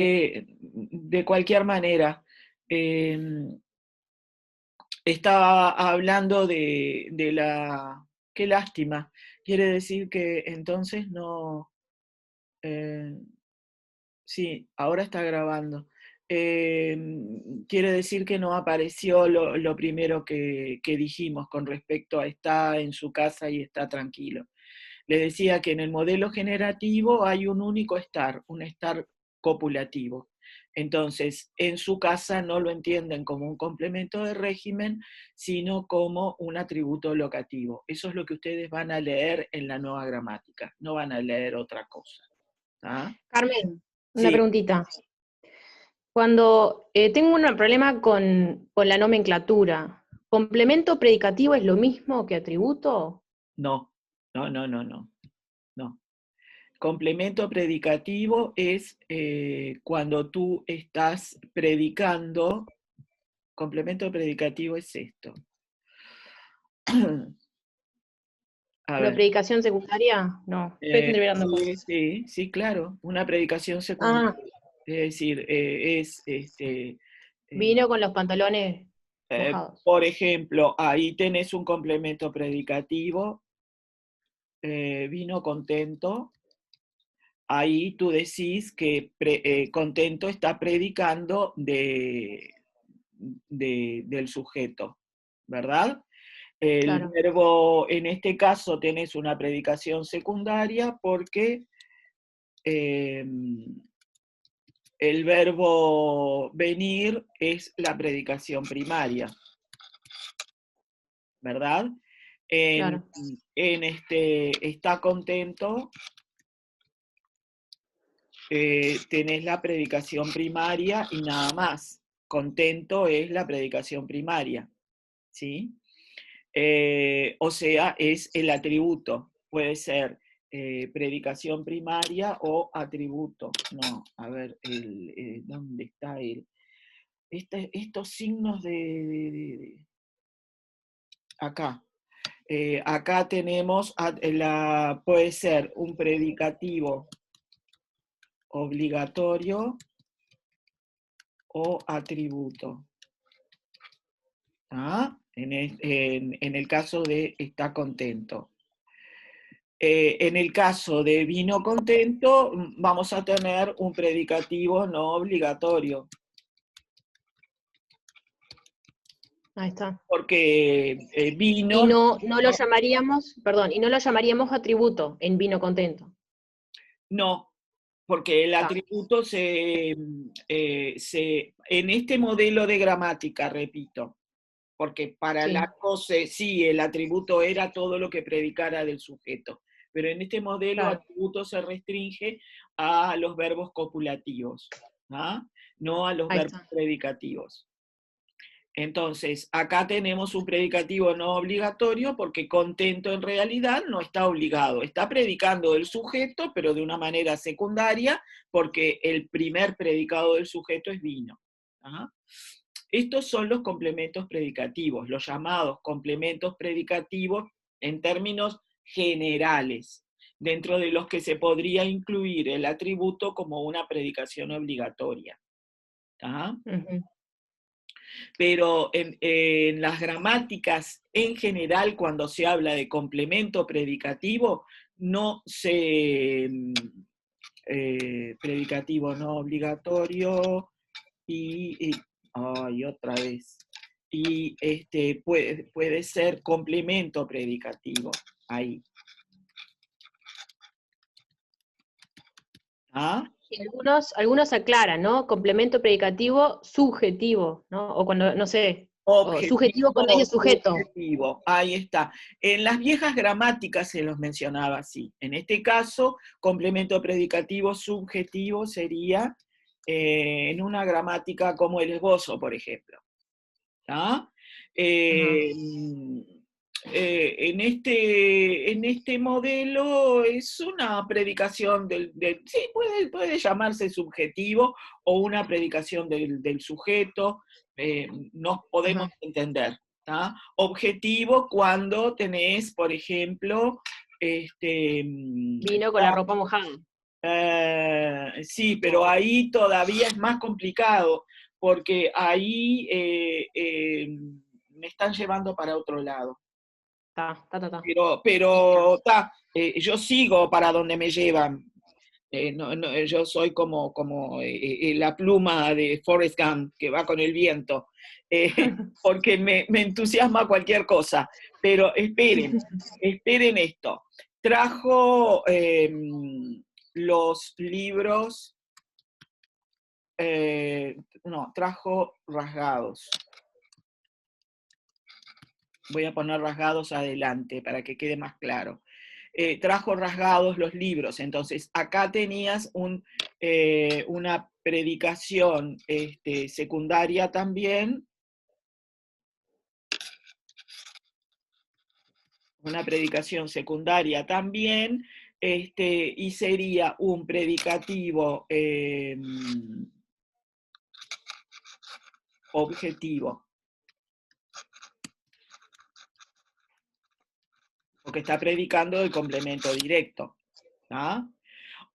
De cualquier manera, estaba hablando de la... Qué lástima. Quiere decir que entonces no... eh, sí, ahora está grabando. Quiere decir que no apareció lo primero que dijimos con respecto a está en su casa y está tranquilo. Le decía que en el modelo generativo hay un único estar, un estar copulativo. Entonces, en su casa no lo entienden como un complemento de régimen, sino como un atributo locativo. Eso es lo que ustedes van a leer en la nueva gramática, no van a leer otra cosa. ¿Ah? Carmen, una Sí, preguntita. Cuando tengo un problema con la nomenclatura, ¿complemento predicativo es lo mismo que atributo? no, no. Complemento predicativo es cuando tú estás predicando. Complemento predicativo es esto. A ¿Una ver. predicación secundaria? No, estoy entreverando Sí, cosas. sí, sí, claro. Una predicación secundaria. Ah, Es decir, es, eh, vino con los pantalones mojados. por ejemplo, ahí tenés un complemento predicativo, vino contento. Ahí tú decís que contento está predicando del sujeto, ¿verdad? El Claro, verbo, en este caso, tenés una predicación secundaria porque eh, el verbo venir es la predicación primaria, ¿verdad? En, claro. en este está contento, tenés la predicación primaria y nada más. Contento es la predicación primaria, ¿sí? O sea, es el atributo. Puede ser predicación primaria o atributo. No, a ver, ¿dónde está el? Estos signos acá. Acá tenemos, puede ser un predicativo obligatorio o atributo. ¿Ah? En el caso de está contento. En el caso de vino contento, vamos a tener un predicativo no obligatorio, Ahí está. porque Y vino no lo llamaríamos, perdón, y no lo llamaríamos atributo en vino contento. no, porque el Está, atributo en este modelo de gramática, repito, porque para la sí, cosa, sí, el atributo era todo lo que predicara del sujeto, pero en este modelo claro. atributo se restringe a los verbos copulativos, ¿ah? No a los Ahí verbos está. predicativos. Entonces, acá tenemos un predicativo no obligatorio porque contento en realidad no está obligado, está predicando del sujeto, pero de una manera secundaria, porque el primer predicado del sujeto es vino. ¿Ah? Estos son los complementos predicativos, los llamados complementos predicativos en términos generales, dentro de los que se podría incluir el atributo como una predicación obligatoria. ¿Ah? Ujú. Pero en las gramáticas en general, cuando se habla de complemento predicativo, no se... predicativo no obligatorio ay, otra vez. Y puede ser complemento predicativo, ahí. ¿Ah? Y algunos aclaran, ¿no? Complemento predicativo subjetivo, ¿no? O cuando, no sé, o subjetivo con Objetivo, ese sujeto. subjetivo, ahí está. En las viejas gramáticas se los mencionaba así. En este caso, complemento predicativo subjetivo sería en una gramática como el esbozo, por ejemplo. ¿Ah? Ajá. Eh, en este modelo es una predicación sí, puede llamarse subjetivo o una predicación del sujeto, nos podemos Ajá. entender. ¿Tá? Objetivo cuando tenés, por ejemplo, Vino con la ropa mojada. Sí, pero ahí todavía es más complicado, porque ahí me están llevando para otro lado. Ta. Pero yo sigo para donde me llevan. Yo soy como la pluma de Forrest Gump que va con el viento, porque me entusiasma cualquier cosa. Pero esperen esto. Trajo los libros, no, trajo rasgados. Voy a poner rasgados adelante para que quede más claro. Trajo rasgados los libros. Entonces, acá tenías una predicación secundaria también, y sería un predicativo objetivo, porque está predicando el complemento directo. ¿Ah?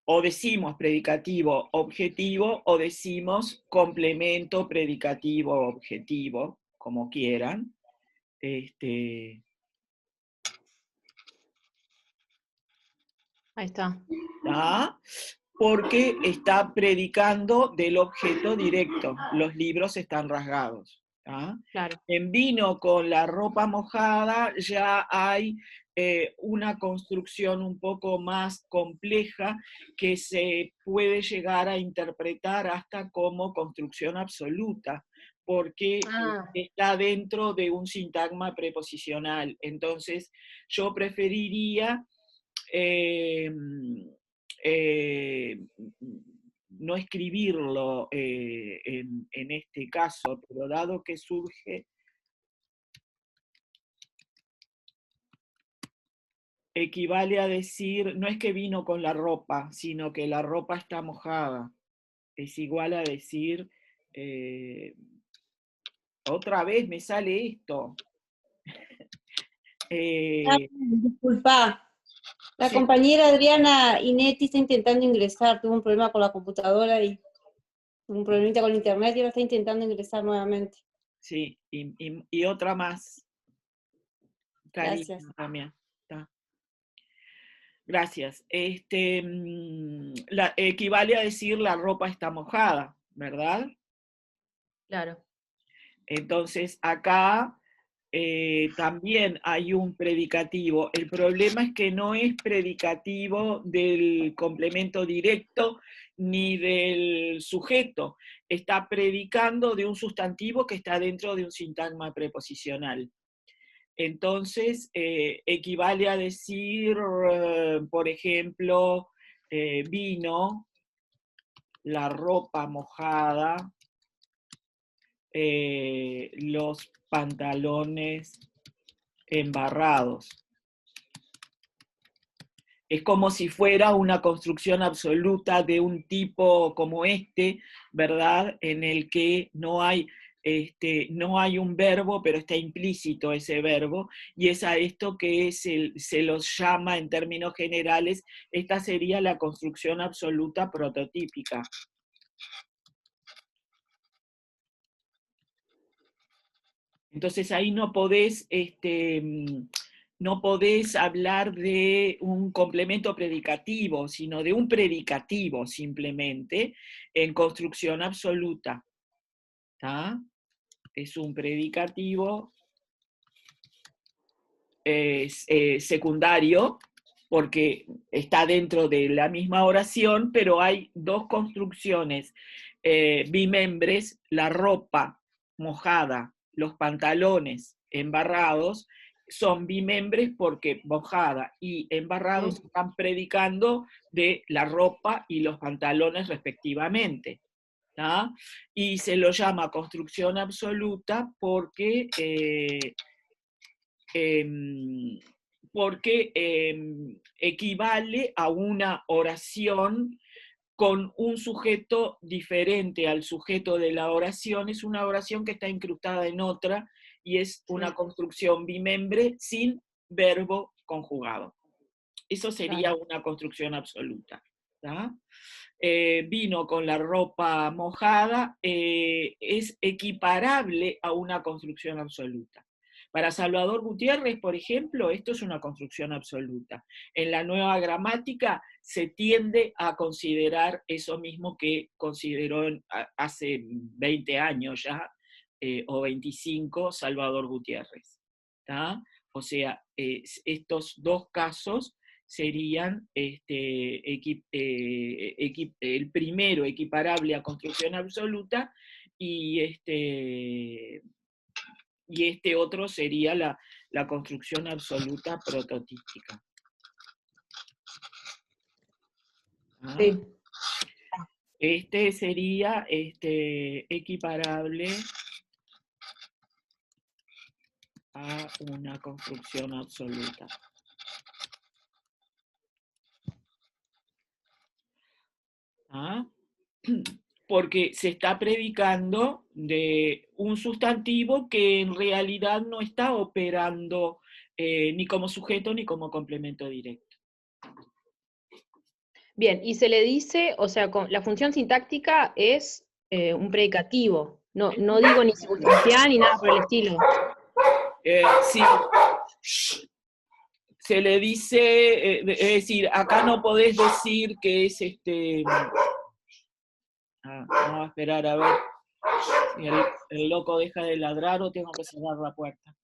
O decimos predicativo objetivo o decimos complemento predicativo objetivo, como quieran. Ahí está. ¿Ah? Porque está predicando del objeto directo. Los libros están rasgados. ¿Ah? Claro. En Vino con la ropa mojada ya hay una construcción un poco más compleja que se puede llegar a interpretar hasta como construcción absoluta, porque está dentro de un sintagma preposicional. Entonces, yo preferiría eh, eh, no escribirlo en este caso, pero dado que surge, equivale a decir, no es que vino con la ropa, sino que la ropa está mojada. Es igual a decir, otra vez me sale esto. Disculpa, la Sí, compañera Adriana Inetti está intentando ingresar, tuvo un problema con la computadora y un problemita con internet y ahora está intentando ingresar nuevamente. sí, y otra más, Karina Gracias. también. Está. Gracias. Equivale a decir la ropa está mojada, ¿verdad? Claro. Entonces, acá también hay un predicativo. El problema es que no es predicativo del complemento directo ni del sujeto. Está predicando de un sustantivo que está dentro de un sintagma preposicional. Entonces, equivale a decir, por ejemplo, vino, la ropa mojada, los pantalones embarrados. Es como si fuera una construcción absoluta de un tipo como ¿verdad? En el que no hay un verbo, pero está implícito ese verbo, y es a esto que se los llama en términos generales, esta sería la construcción absoluta prototípica. Entonces ahí no podés hablar de un complemento predicativo, sino de un predicativo simplemente en construcción absoluta. ¿Tá? Es un predicativo secundario, porque está dentro de la misma oración, pero hay dos construcciones bimembres, la ropa mojada, los pantalones embarrados, son bimembres porque mojada y embarrados están predicando de la ropa y los pantalones respectivamente. ¿tá? Y se lo llama construcción absoluta porque equivale a una oración con un sujeto diferente al sujeto de la oración, es una oración que está incrustada en otra y es una construcción bimembre sin verbo conjugado. Eso sería una construcción absoluta. ¿tá? Vino con la ropa mojada, es equiparable a una construcción absoluta. Para Salvador Gutiérrez, por ejemplo, esto es una construcción absoluta. En la nueva gramática se tiende a considerar eso mismo que consideró hace 20 años ya, o 25, Salvador Gutiérrez, ¿tá? O sea, estos dos casos serían el primero equiparable a construcción absoluta y este otro sería la construcción absoluta prototípica. ¿Ah? Sí. Este sería equiparable a una construcción absoluta. ¿Ah? Porque se está predicando de un sustantivo que en realidad no está operando ni como sujeto ni como complemento directo. Bien, y se le dice, o sea, la función sintáctica es un predicativo. No digo ni circunstancial ni nada por el estilo. Sí, se le dice, es decir, acá no podés decir que es vamos a esperar a ver si el loco deja de ladrar o tengo que cerrar la puerta.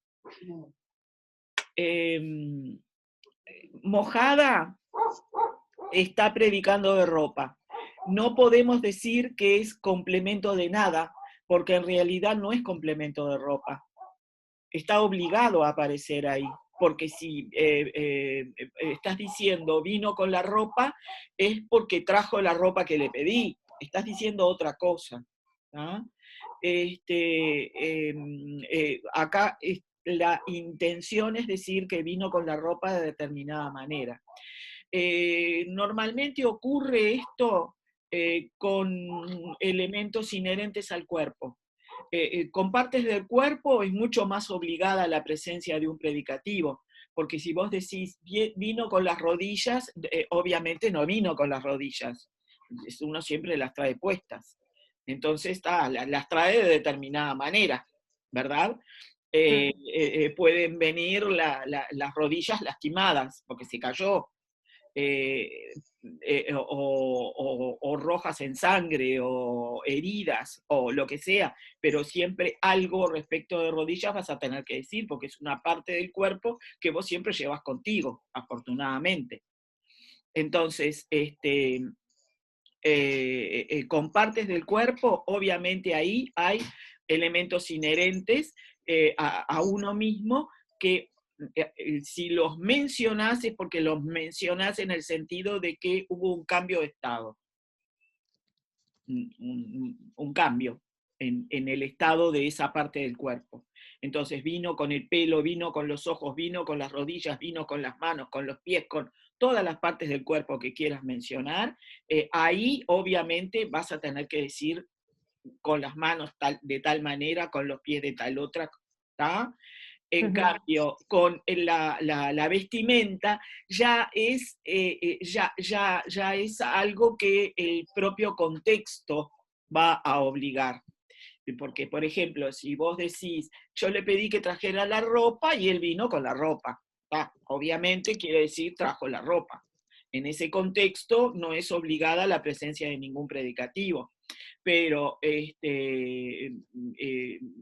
Mojada está predicando de ropa. No podemos decir que es complemento de nada, porque en realidad no es complemento de ropa. Está obligado a aparecer ahí, porque si estás diciendo vino con la ropa, es porque trajo la ropa que le pedí. Estás diciendo otra cosa. ¿Ah? Acá la intención es decir que vino con la ropa de determinada manera. Normalmente ocurre esto con elementos inherentes al cuerpo. Con partes del cuerpo es mucho más obligada la presencia de un predicativo, porque si vos decís vino con las rodillas, obviamente no vino con las rodillas, uno siempre las trae puestas. Entonces las trae de determinada manera, ¿verdad? Pueden venir las rodillas lastimadas, porque se cayó, o rojas en sangre, o heridas, o lo que sea, pero siempre algo respecto de rodillas vas a tener que decir, porque es una parte del cuerpo que vos siempre llevas contigo, afortunadamente. Entonces, con partes del cuerpo, obviamente ahí hay elementos inherentes a uno mismo que si los mencionás es porque los mencionás en el sentido de que hubo un cambio de estado, un cambio en el estado de esa parte del cuerpo. Entonces vino con el pelo, vino con los ojos, vino con las rodillas, vino con las manos, con los pies, con todas las partes del cuerpo que quieras mencionar. Ahí obviamente vas a tener que decir con las manos de tal manera, con los pies de tal otra, ¿tá? En cambio, con la vestimenta ya es algo que el propio contexto va a obligar. Porque, por ejemplo, si vos decís, yo le pedí que trajera la ropa y él vino con la ropa, ¿tá? Obviamente quiere decir trajo la ropa. En ese contexto no es obligada la presencia de ningún predicativo. Pero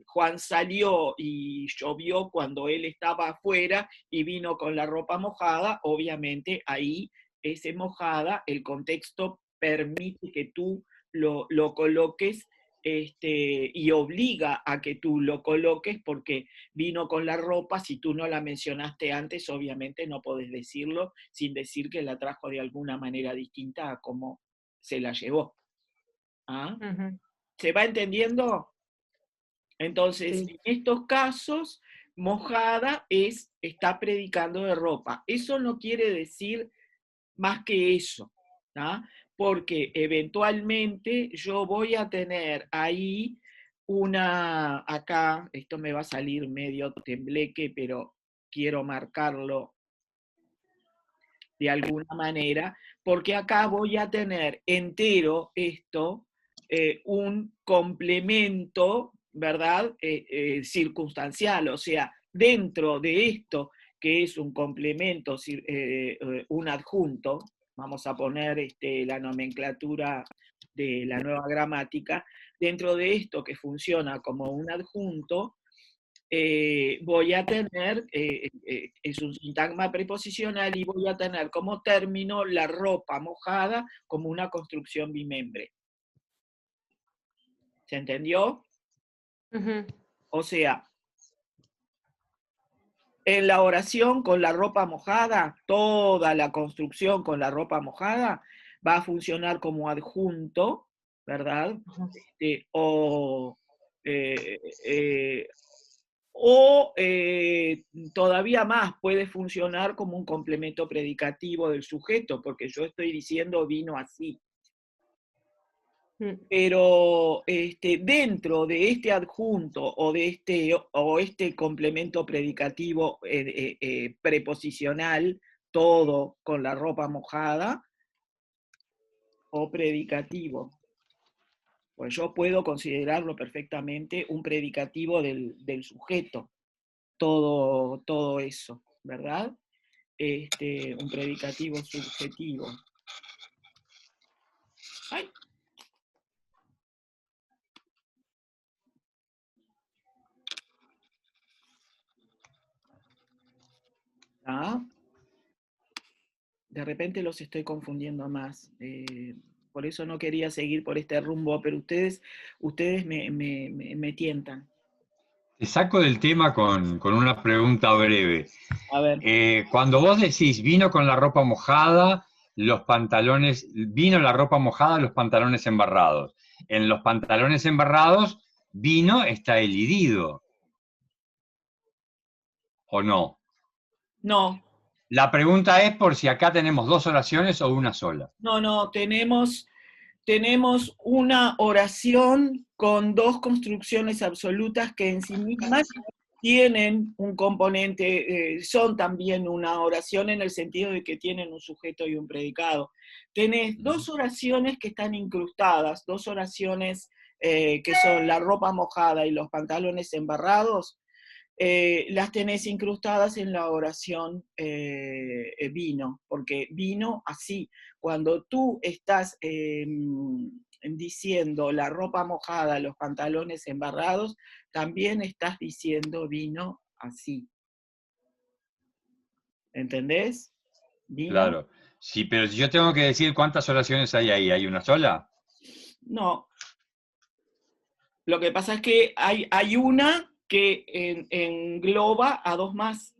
Juan salió y llovió cuando él estaba afuera y vino con la ropa mojada, obviamente ahí ese mojada, el contexto permite que tú lo coloques y obliga a que tú lo coloques porque vino con la ropa, si tú no la mencionaste antes, obviamente no podés decirlo sin decir que la trajo de alguna manera distinta a cómo se la llevó. ¿Ah? ¿Se va entendiendo? Entonces, Sí. en estos casos, mojada está predicando de ropa. Eso no quiere decir más que eso, ¿tá? Porque eventualmente yo voy a tener ahí acá, esto me va a salir medio tembleque, pero quiero marcarlo de alguna manera, porque acá voy a tener entero esto, un complemento, ¿verdad? Circunstancial, o sea, dentro de esto que es un complemento, un adjunto, vamos a poner la nomenclatura de la nueva gramática, dentro de esto que funciona como un adjunto, voy a tener, es un sintagma preposicional y voy a tener como término la ropa mojada como una construcción bimembre. ¿Se entendió? Ujú. O sea, en la oración con la ropa mojada, toda la construcción con la ropa mojada va a funcionar como adjunto, ¿verdad? O eh, eh, todavía más puede funcionar como un complemento predicativo del sujeto, porque yo estoy diciendo vino así. Pero dentro de este adjunto o de este complemento predicativo preposicional, todo con la ropa mojada, o predicativo, pues yo puedo considerarlo perfectamente un predicativo del sujeto, todo eso, ¿verdad? Un predicativo subjetivo. ¡Ay! ¿Ah? De repente los estoy confundiendo más. Por eso no quería seguir por este rumbo, pero ustedes me tientan. Te saco del tema con una pregunta breve. A ver. Cuando vos decís vino con la ropa mojada, los pantalones, vino la ropa mojada, los pantalones embarrados. En los pantalones embarrados, vino está el hirido. ¿O no? No, La pregunta es por si acá tenemos dos oraciones o una sola. no, tenemos una oración con dos construcciones absolutas que en sí mismas tienen un componente, son también una oración en el sentido de que tienen un sujeto y un predicado. Tenés dos oraciones que están incrustadas, dos oraciones que son la ropa mojada y los pantalones embarrados, las tenés incrustadas en la oración vino, porque vino así. Cuando tú estás diciendo la ropa mojada, los pantalones embarrados, también estás diciendo vino así. ¿Entendés? Vino. Claro. Sí, pero si yo tengo que decir cuántas oraciones hay ahí, ¿hay una sola? No. Lo que pasa es que hay una que engloba a dos más.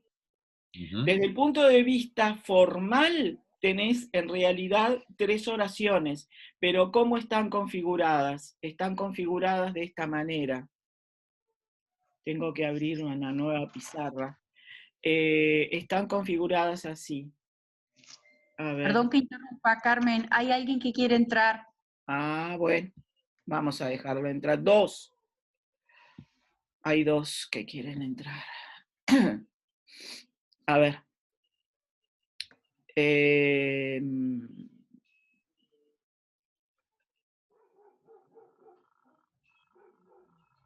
Desde el punto de vista formal, tenés en realidad tres oraciones, pero ¿cómo están configuradas? Están configuradas de esta manera. Tengo que abrir una nueva pizarra. Están configuradas así. A ver. Perdón que interrumpa, Carmen. ¿Hay alguien que quiere entrar? Ah, bueno. Vamos a dejarlo entrar. Dos. Hay dos que quieren entrar. A ver.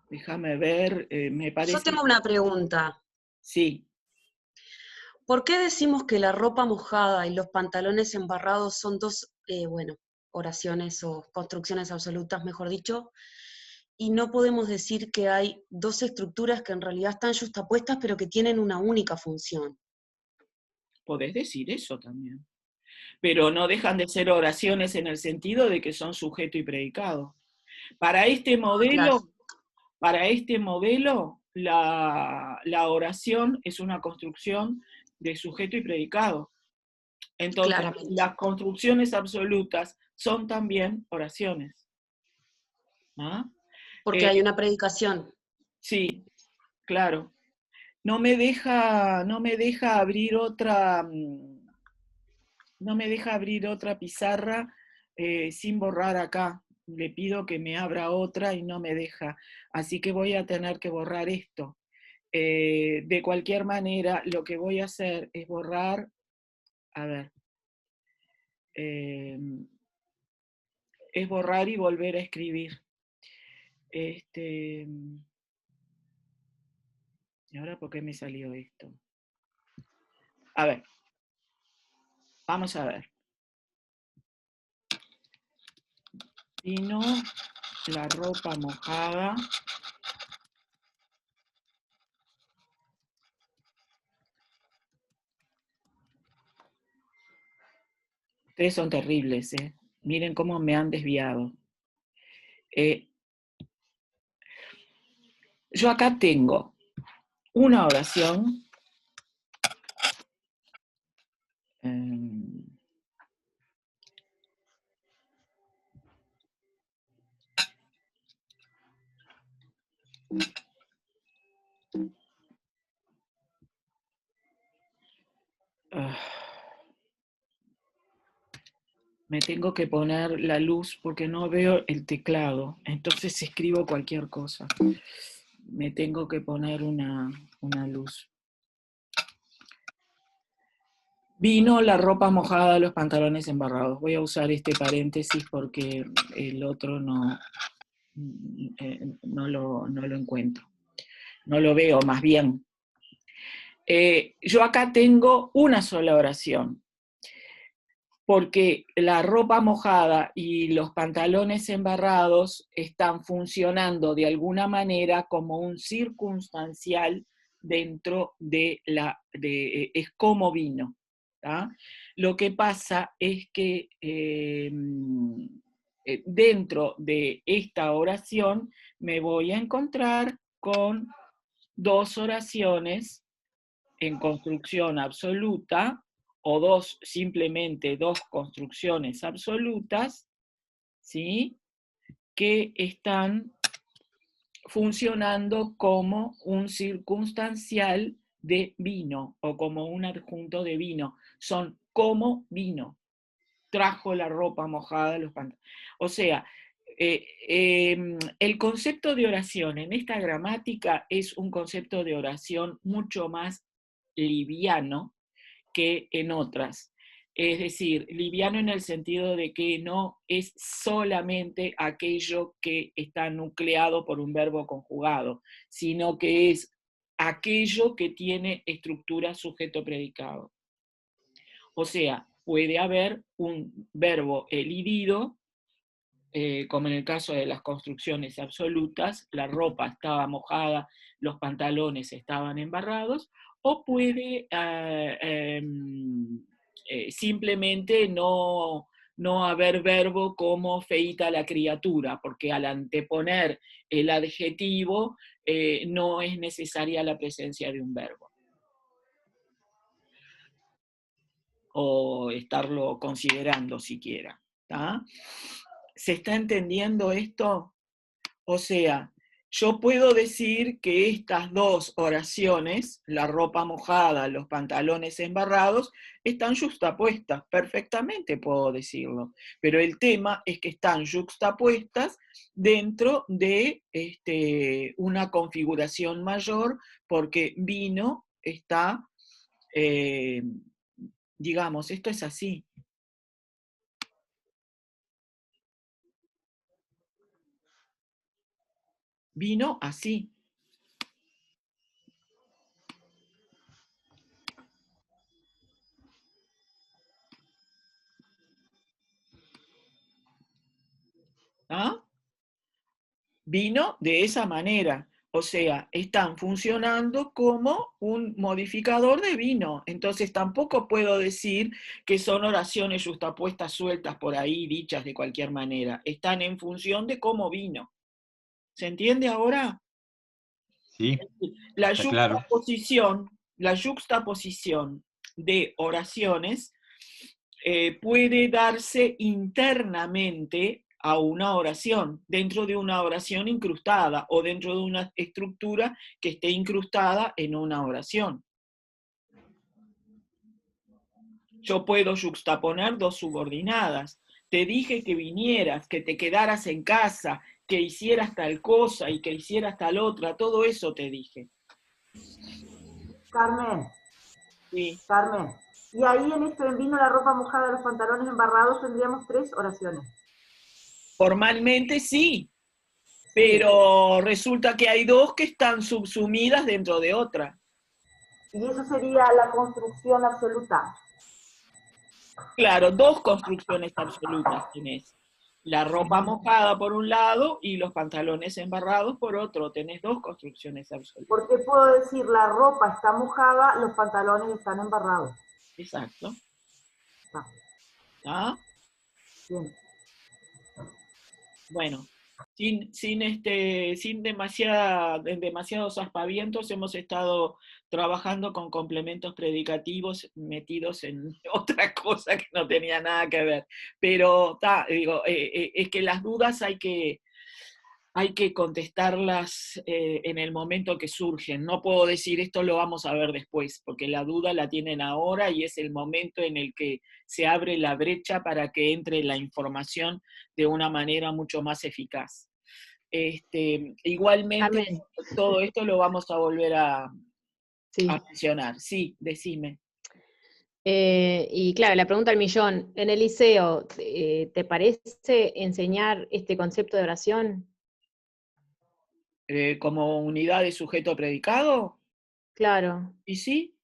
Déjame ver, me parece... Yo tengo una pregunta. Sí. ¿Por qué decimos que la ropa mojada y los pantalones embarrados son dos, oraciones o construcciones absolutas, mejor dicho, y no podemos decir que hay dos estructuras que en realidad están justapuestas pero que tienen una única función? Podés decir eso también. Pero no dejan de ser oraciones en el sentido de que son sujeto y predicado. Para este modelo, la oración es una construcción de sujeto y predicado. Entonces, Claramente. las construcciones absolutas son también oraciones. ¿Ah? Porque hay una predicación. Sí, claro. No me deja abrir otra... No me deja abrir otra pizarra sin borrar acá. Le pido que me abra otra y no me deja. Así que voy a tener que borrar esto. De cualquier manera, lo que voy a hacer es borrar, a ver, es borrar y volver a escribir. ¿Y ahora por qué me salió esto? A ver, vamos a ver. Vino la ropa mojada. Ustedes son terribles, ¿eh? Miren cómo me han desviado. Yo acá tengo una oración. Me tengo que poner la luz porque no veo el teclado, entonces escribo cualquier cosa. Me tengo que poner una luz. Vino la ropa mojada, los pantalones embarrados. Voy a usar este paréntesis porque el otro no lo encuentro. No lo veo, más bien. Yo acá tengo una sola oración, porque la ropa mojada y los pantalones embarrados están funcionando de alguna manera como un circunstancial dentro de es como vino. ¿tá? Lo que pasa es que dentro de esta oración me voy a encontrar con dos oraciones en construcción absoluta, o simplemente dos construcciones absolutas, ¿sí? Que están funcionando como un circunstancial de vino, o como un adjunto de vino. Son como vino. Trajo la ropa mojada, los pantalones. O sea, el concepto de oración en esta gramática es un concepto de oración mucho más liviano que en otras. Es decir, liviano en el sentido de que no es solamente aquello que está nucleado por un verbo conjugado, sino que es aquello que tiene estructura sujeto-predicado. O sea, puede haber un verbo elidido, como en el caso de las construcciones absolutas, la ropa estaba mojada, los pantalones estaban embarrados, o puede simplemente no haber verbo como feíta la criatura, porque al anteponer el adjetivo no es necesaria la presencia de un verbo. O estarlo considerando siquiera. ¿tá? ¿Se está entendiendo esto? O sea, yo puedo decir que estas dos oraciones, la ropa mojada, los pantalones embarrados, están yuxtapuestas, perfectamente puedo decirlo, pero el tema es que están yuxtapuestas dentro de una configuración mayor, porque vino está, digamos, esto es así. Vino así. ¿Ah? Vino de esa manera. O sea, están funcionando como un modificador de vino. Entonces tampoco puedo decir que son oraciones justapuestas sueltas por ahí, dichas de cualquier manera. Están en función de cómo vino. ¿Se entiende ahora? Sí, La está claro. yuxtaposición de oraciones puede darse internamente a una oración, dentro de una oración incrustada o dentro de una estructura que esté incrustada en una oración. Yo puedo yuxtaponer dos subordinadas. Te dije que vinieras, que te quedaras en casa, que hicieras tal cosa y que hicieras tal otra, todo eso te dije. Carmen. Sí. Carmen. Y ahí en esto, en vino la ropa mojada, los pantalones embarrados, tendríamos 3 oraciones. Formalmente sí, pero resulta que hay 2 que están subsumidas dentro de otra. Y eso sería la construcción absoluta. Claro, 2 construcciones absolutas tenés. La ropa mojada por un lado y los pantalones embarrados por otro. Tenés 2 construcciones absolutas. Porque puedo decir, la ropa está mojada, los pantalones están embarrados. Exacto. Ah, ¿Ah? bien. Bueno, sin demasiados aspavientos, hemos estado trabajando con complementos predicativos metidos en otra cosa que no tenía nada que ver. Pero es que las dudas hay que contestarlas en el momento que surgen. No puedo decir esto lo vamos a ver después, porque la duda la tienen ahora y es el momento en el que se abre la brecha para que entre la información de una manera mucho más eficaz. Igualmente, Carmen, todo esto lo vamos a volver a sí. mencionar. Sí, decime. Y claro, la pregunta al millón, en el liceo, ¿te parece enseñar este concepto de oración? Como unidad de sujeto predicado, Claro. y sí,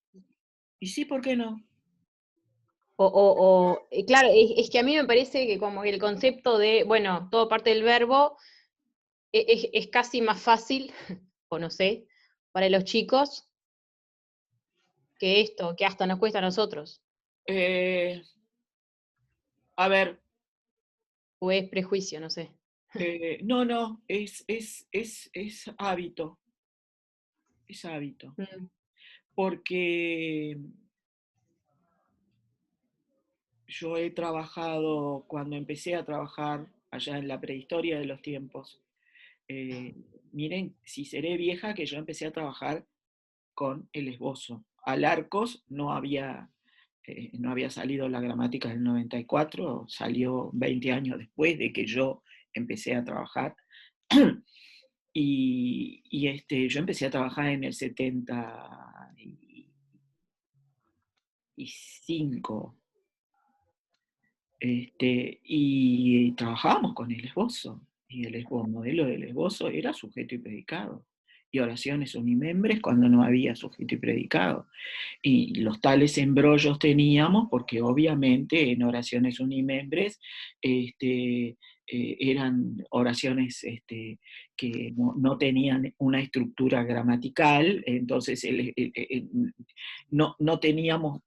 ¿por qué no? Claro, es que a mí me parece que como el concepto de, bueno, todo parte del verbo, es casi más fácil, o no sé, para los chicos, que esto, que hasta nos cuesta a nosotros. A ver, O es prejuicio, no sé. no, es hábito, es hábito, Mm. porque yo he trabajado, cuando empecé a trabajar allá en la prehistoria de los tiempos, miren, si seré vieja, que yo empecé a trabajar con el esbozo. Al Arcos no había salido la gramática del 94, salió 20 años después de que yo empecé a trabajar. Yo empecé a trabajar en el 75, y trabajábamos con el esbozo, y el modelo del esbozo era sujeto y predicado, y oraciones unimembres cuando no había sujeto y predicado. Y los tales embrollos teníamos porque obviamente en oraciones unimembres eran oraciones que no tenían una estructura gramatical, entonces no teníamos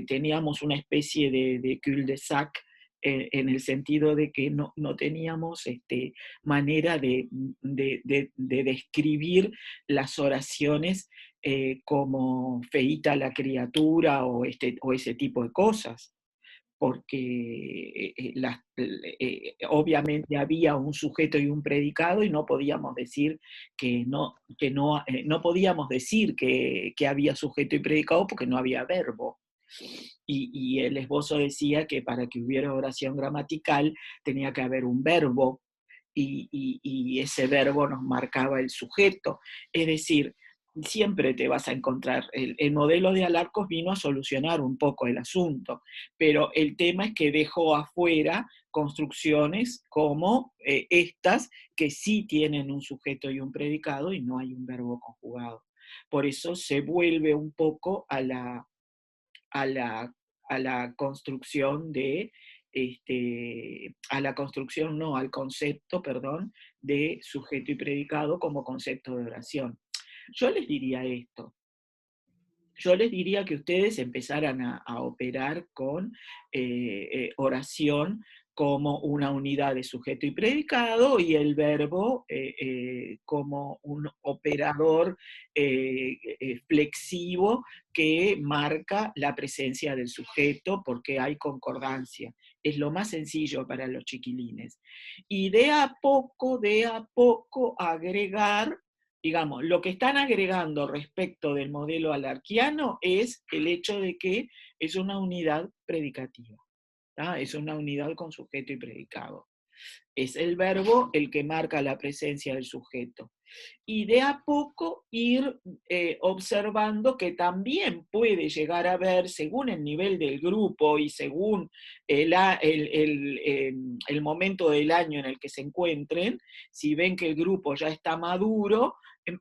teníamos una especie de cul-de-sac, en el sentido de que no teníamos manera de describir las oraciones como feíta la criatura o ese tipo de cosas, porque obviamente había un sujeto y un predicado y no podíamos decir no podíamos decir que había sujeto y predicado porque no había verbo. Y el esbozo decía que para que hubiera oración gramatical tenía que haber un verbo, y ese verbo nos marcaba el sujeto. Es decir, siempre te vas a encontrar, el modelo de Alarcos vino a solucionar un poco el asunto, pero el tema es que dejó afuera construcciones como estas, que sí tienen un sujeto y un predicado y no hay un verbo conjugado. Por eso se vuelve un poco a la construcción al concepto, perdón, de sujeto y predicado como concepto de oración. Yo les diría esto. Yo les diría que ustedes empezaran a operar con oración como una unidad de sujeto y predicado, y el verbo como un operador flexivo que marca la presencia del sujeto porque hay concordancia. Es lo más sencillo para los chiquilines. Y de a poco agregar, digamos, lo que están agregando respecto del modelo alarquiano es el hecho de que es una unidad predicativa, ¿tá? Es una unidad con sujeto y predicado. Es el verbo el que marca la presencia del sujeto. Y de a poco ir observando que también puede llegar a ver, según el nivel del grupo y según el momento del año en el que se encuentren, si ven que el grupo ya está maduro,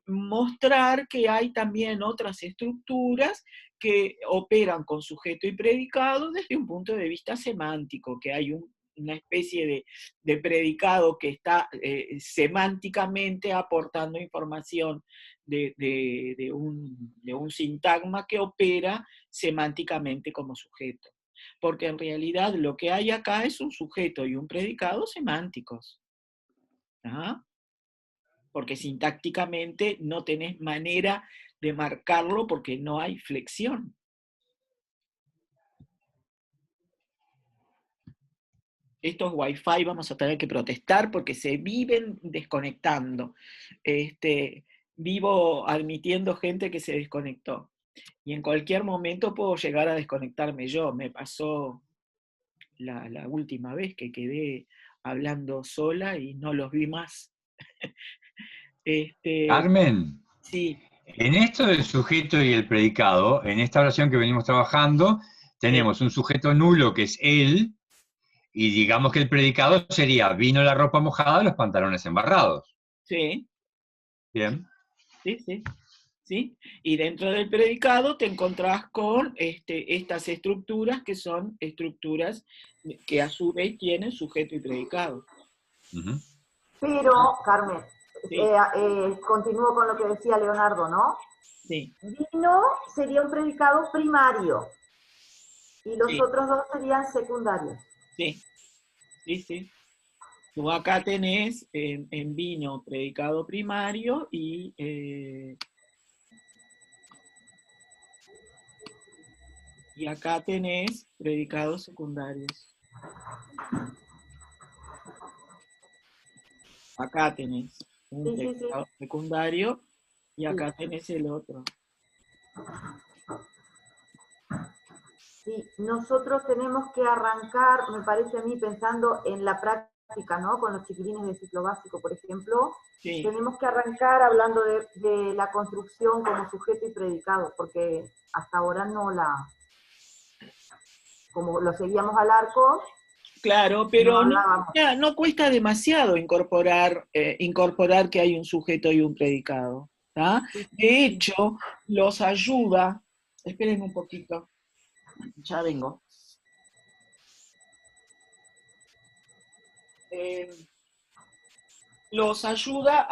mostrar que hay también otras estructuras que operan con sujeto y predicado desde un punto de vista semántico, que hay una especie de predicado que está semánticamente aportando información de un sintagma que opera semánticamente como sujeto. Porque en realidad lo que hay acá es un sujeto y un predicado semánticos. ¿Ah? Porque sintácticamente no tenés manera de marcarlo porque no hay flexión. Estos Wi-Fi vamos a tener que protestar porque se viven desconectando. Vivo admitiendo gente que se desconectó. Y en cualquier momento puedo llegar a desconectarme yo. Me pasó la última vez que quedé hablando sola y no los vi más. Carmen, Sí. en esto del sujeto y el predicado, en esta oración que venimos trabajando, tenemos un sujeto nulo que es él, y digamos que el predicado sería vino la ropa mojada, los pantalones embarrados. Sí, Bien. sí, sí. ¿Sí? Y dentro del predicado te encontrás con estas estructuras que son estructuras que a su vez tienen sujeto y predicado. Uh-huh. Pero, Carmen, Sí. continúo con lo que decía Leonardo, ¿no? Sí. Vino sería un predicado primario y los Sí. otros dos serían secundarios. Sí, sí, sí. Tú acá tenés en vino predicado primario y acá tenés predicados secundarios. Acá tenés un Sí, sí, sí. predicado secundario y acá tenés el otro. Sí, nosotros tenemos que arrancar, me parece a mí, pensando en la práctica, ¿no? Con los chiquilines del ciclo básico, por ejemplo, Sí. tenemos que arrancar hablando de la construcción como sujeto y predicado, porque hasta ahora como lo seguíamos al arco. Claro, pero no no cuesta demasiado incorporar que hay un sujeto y un predicado. ¿Tá? De hecho, los ayuda, esperen un poquito, ya vengo. Los ayuda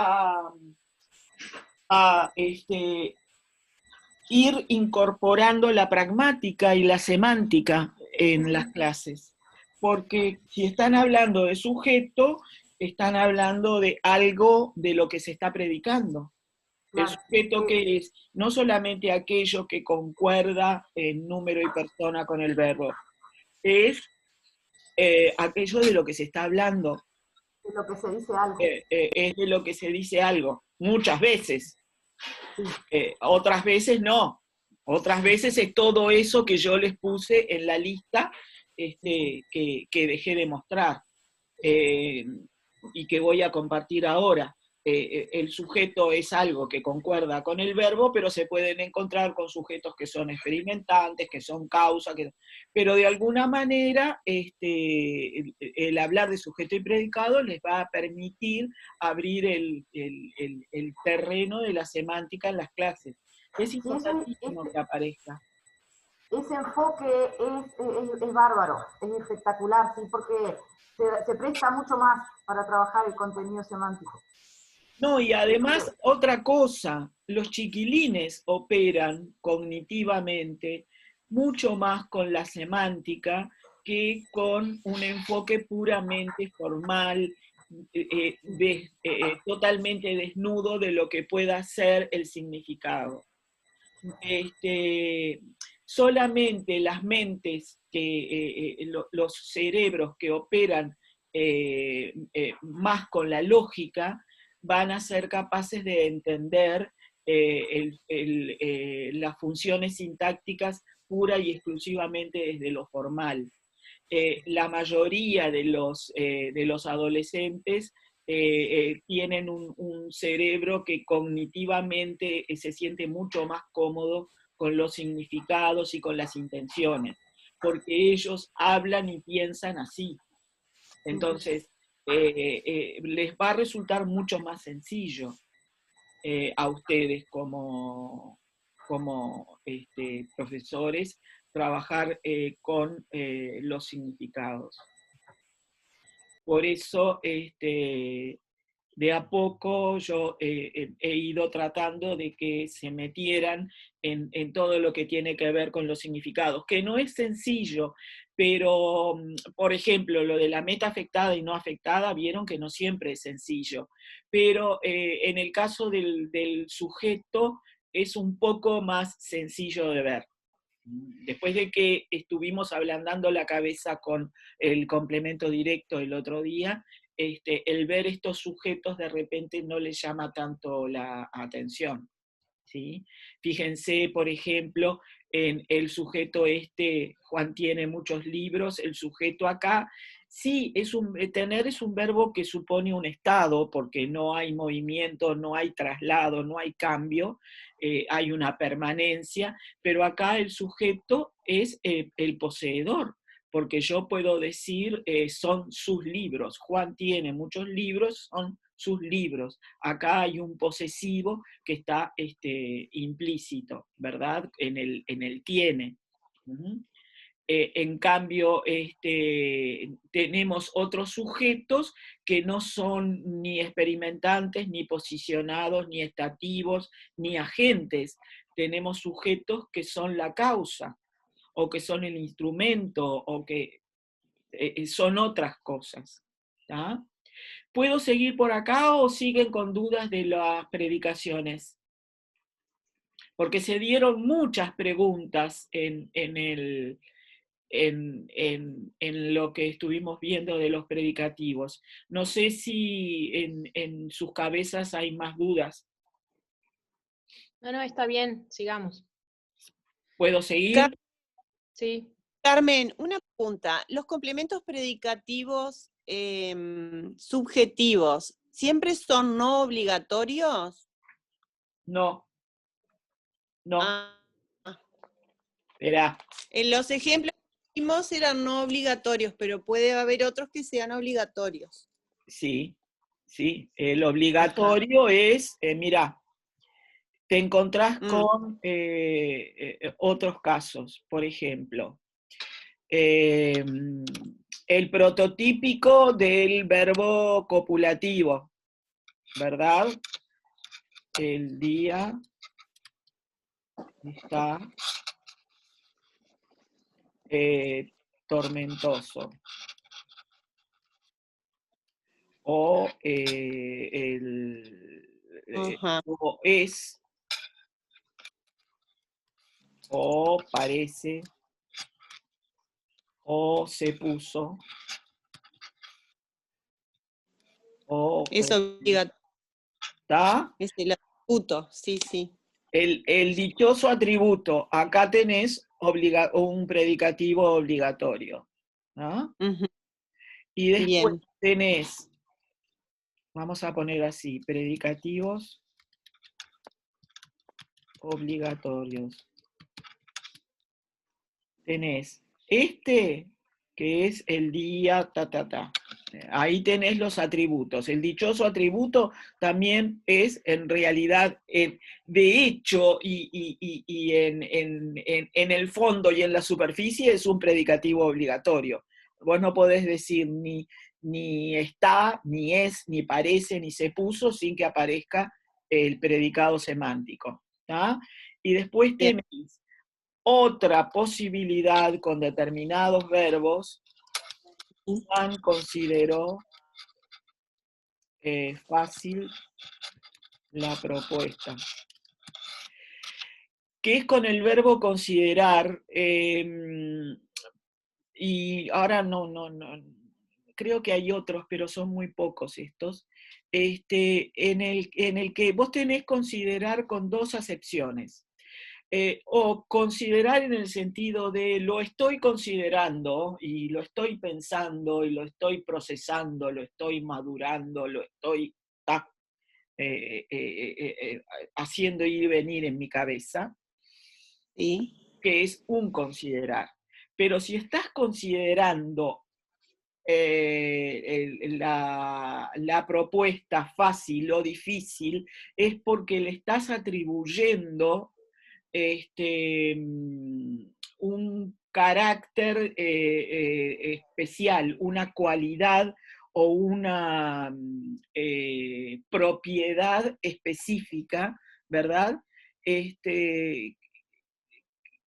a ir incorporando la pragmática y la semántica en las clases. Porque si están hablando de sujeto, están hablando de algo de lo que se está predicando. El sujeto que es no solamente aquello que concuerda en número y persona con el verbo, es aquello de lo que se está hablando. De lo que se dice algo. Es de lo que se dice algo, muchas veces. Otras veces no. Otras veces es todo eso que yo les puse en la lista que dejé de mostrar y que voy a compartir ahora. El sujeto es algo que concuerda con el verbo, pero se pueden encontrar con sujetos que son experimentantes, que son causa, pero de alguna manera el hablar de sujeto y predicado les va a permitir abrir el terreno de la semántica en las clases. Es importantísimo que aparezca. Ese enfoque es bárbaro, es espectacular, ¿sí? Porque se presta mucho más para trabajar el contenido semántico. No, y además, otra cosa, los chiquilines operan cognitivamente mucho más con la semántica que con un enfoque puramente formal, totalmente desnudo de lo que pueda ser el significado. Solamente las mentes, los cerebros que operan más con la lógica, van a ser capaces de entender las funciones sintácticas pura y exclusivamente desde lo formal. la mayoría de los adolescentes tienen un cerebro que cognitivamente se siente mucho más cómodo con los significados y con las intenciones, porque ellos hablan y piensan así. Entonces, les va a resultar mucho más sencillo a ustedes como profesores trabajar con los significados. Por eso, de a poco yo he ido tratando de que se metieran en todo lo que tiene que ver con los significados, que no es sencillo, pero, por ejemplo, lo de la meta afectada y no afectada, vieron que no siempre es sencillo, pero en el caso del sujeto es un poco más sencillo de ver. Después de que estuvimos ablandando la cabeza con el complemento directo el otro día, el ver estos sujetos de repente no les llama tanto la atención, ¿sí? Fíjense, por ejemplo, en el sujeto Juan tiene muchos libros, el sujeto acá, sí, tener es un verbo que supone un estado, porque no hay movimiento, no hay traslado, no hay cambio, hay una permanencia, pero acá el sujeto es el poseedor, porque yo puedo decir son sus libros. Juan tiene muchos libros, son sus libros. Acá hay un posesivo que está implícito, ¿verdad? En el tiene. En cambio, tenemos otros sujetos que no son ni experimentantes, ni posicionados, ni estativos, ni agentes. Tenemos sujetos que son la causa, o que son el instrumento, o que son otras cosas. ¿Tá? ¿Puedo seguir por acá o siguen con dudas de las predicaciones? Porque se dieron muchas preguntas en lo que estuvimos viendo de los predicativos. No sé si en sus cabezas hay más dudas. No, está bien, sigamos. ¿Puedo seguir? Sí. Carmen, una pregunta. ¿Los complementos predicativos subjetivos siempre son no obligatorios? No. No. Ah. Espera. En los ejemplos que vimos eran no obligatorios, pero puede haber otros que sean obligatorios. Sí, sí. El obligatorio es, mira, te encontrás con otros casos. Por ejemplo, el prototípico del verbo copulativo, ¿verdad? El día está tormentoso. O o es, o parece, o se puso, o... Es obligatorio. ¿Está? Es el atributo, sí, sí. El dichoso atributo, acá tenés un predicativo obligatorio. ¿No? Y después tenés, vamos a poner así, predicativos obligatorios. Tenés que es el día, Ahí tenés los atributos. El dichoso atributo también es, en realidad, de hecho, y en el fondo y en la superficie, es un predicativo obligatorio. Vos no podés decir ni está, ni es, ni parece, ni se puso, sin que aparezca el predicado semántico. ¿Tá? Y después tenés otra posibilidad con determinados verbos. Juan consideró fácil la propuesta. ¿Qué es con el verbo considerar? Y ahora no, creo que hay otros, pero son muy pocos estos. En el que vos tenés considerar con dos acepciones. o considerar en el sentido de lo estoy considerando y lo estoy pensando y lo estoy procesando, lo estoy madurando, lo estoy haciendo ir y venir en mi cabeza, Sí. que es un considerar. Pero si estás considerando la propuesta fácil o difícil, es porque le estás atribuyendo un carácter especial, una cualidad o una propiedad específica, ¿verdad?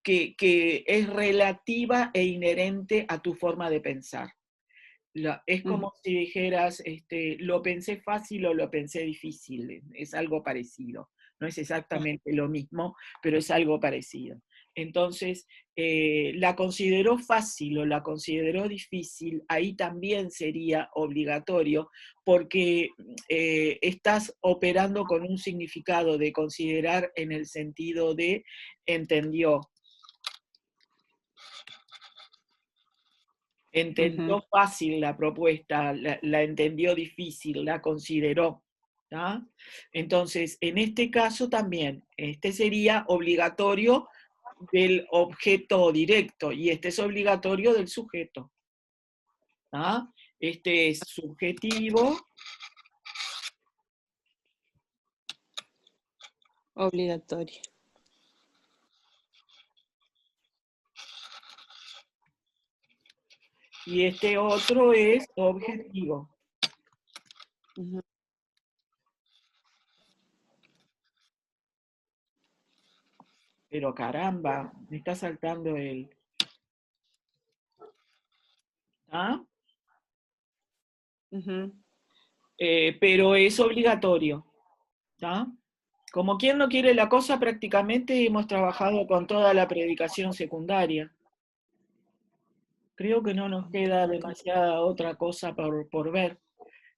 Que es relativa e inherente a tu forma de pensar. Es como si dijeras, lo pensé fácil o lo pensé difícil, es algo parecido. No es exactamente lo mismo, pero es algo parecido. Entonces, la consideró fácil o la consideró difícil, ahí también sería obligatorio, porque estás operando con un significado de considerar en el sentido de entendió. Entendió fácil la propuesta, la entendió difícil, la consideró. ¿tá? Entonces, en este caso también, este sería obligatorio del objeto directo y este es obligatorio del sujeto. ¿tá? Este es subjetivo. Obligatorio. Y este otro es objetivo. Pero caramba, me está saltando el... ¿ah? Pero es obligatorio. ¿tá? Como quien no quiere la cosa, prácticamente hemos trabajado con toda la predicación secundaria. Creo que no nos queda demasiada otra cosa por ver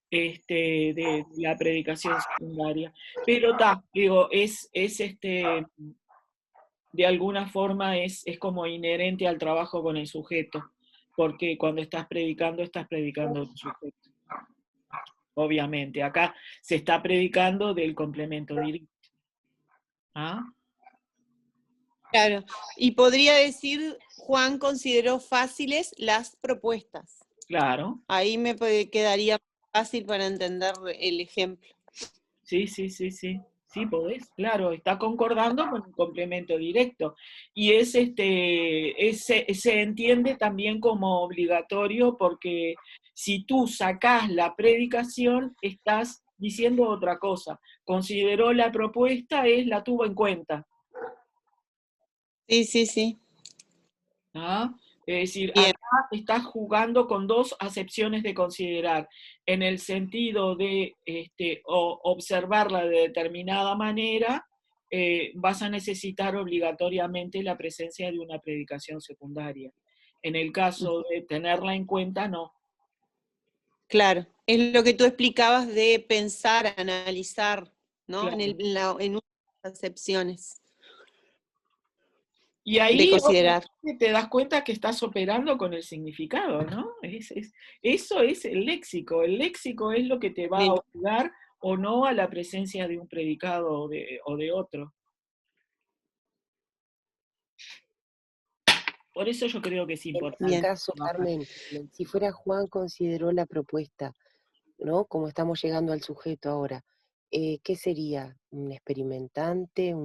de la predicación secundaria. Pero digo, de alguna forma es como inherente al trabajo con el sujeto, porque cuando estás predicando el sujeto. Obviamente, acá se está predicando del complemento directo. ¿Ah? Claro, y podría decir, Juan consideró fáciles las propuestas. Claro. Ahí me quedaría fácil para entender el ejemplo. Sí, sí podés, claro, está concordando con un complemento directo. Y se entiende también como obligatorio porque si tú sacás la predicación, estás diciendo otra cosa. Consideró la propuesta, la tuvo en cuenta. Sí. ¿Ah? Es decir, acá estás jugando con dos acepciones de considerar, en el sentido de observarla de determinada manera, vas a necesitar obligatoriamente la presencia de una predicación secundaria. En el caso de tenerla en cuenta, no. Claro, es lo que tú explicabas de pensar, analizar, ¿no? Claro. En unas acepciones. Y ahí de considerar. te das cuenta que estás operando con el significado, ¿no? Eso es el léxico. El léxico es lo que te va a obligar o no a la presencia de un predicado o de otro. Por eso yo creo que es importante. En el caso, Carmen, si fuera Juan consideró la propuesta, ¿no? Como estamos llegando al sujeto ahora, ¿qué sería? ¿Un experimentante?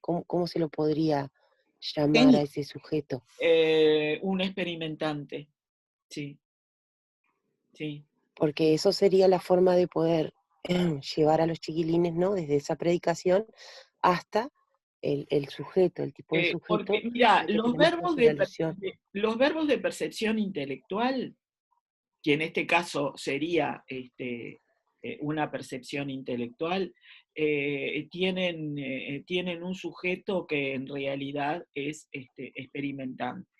¿Cómo se lo podría llamar a ese sujeto? Un experimentante, sí. Sí. Porque eso sería la forma de poder llevar a los chiquilines, ¿no? Desde esa predicación hasta el sujeto, el tipo de sujeto. Porque, mira, los verbos de percepción intelectual, que en este caso sería una percepción intelectual, tienen un sujeto que en realidad es experimentante,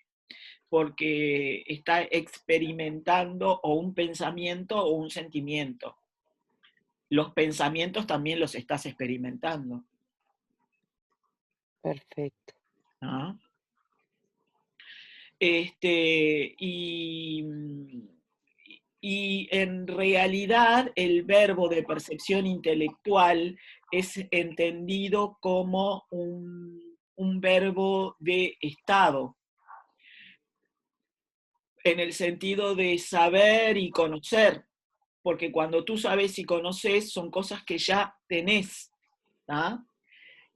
porque está experimentando o un pensamiento o un sentimiento. Los pensamientos también los estás experimentando. Perfecto. ¿Ah? Y en realidad el verbo de percepción intelectual es entendido como un verbo de estado, en el sentido de saber y conocer, porque cuando tú sabes y conoces son cosas que ya tenés, ¿ah?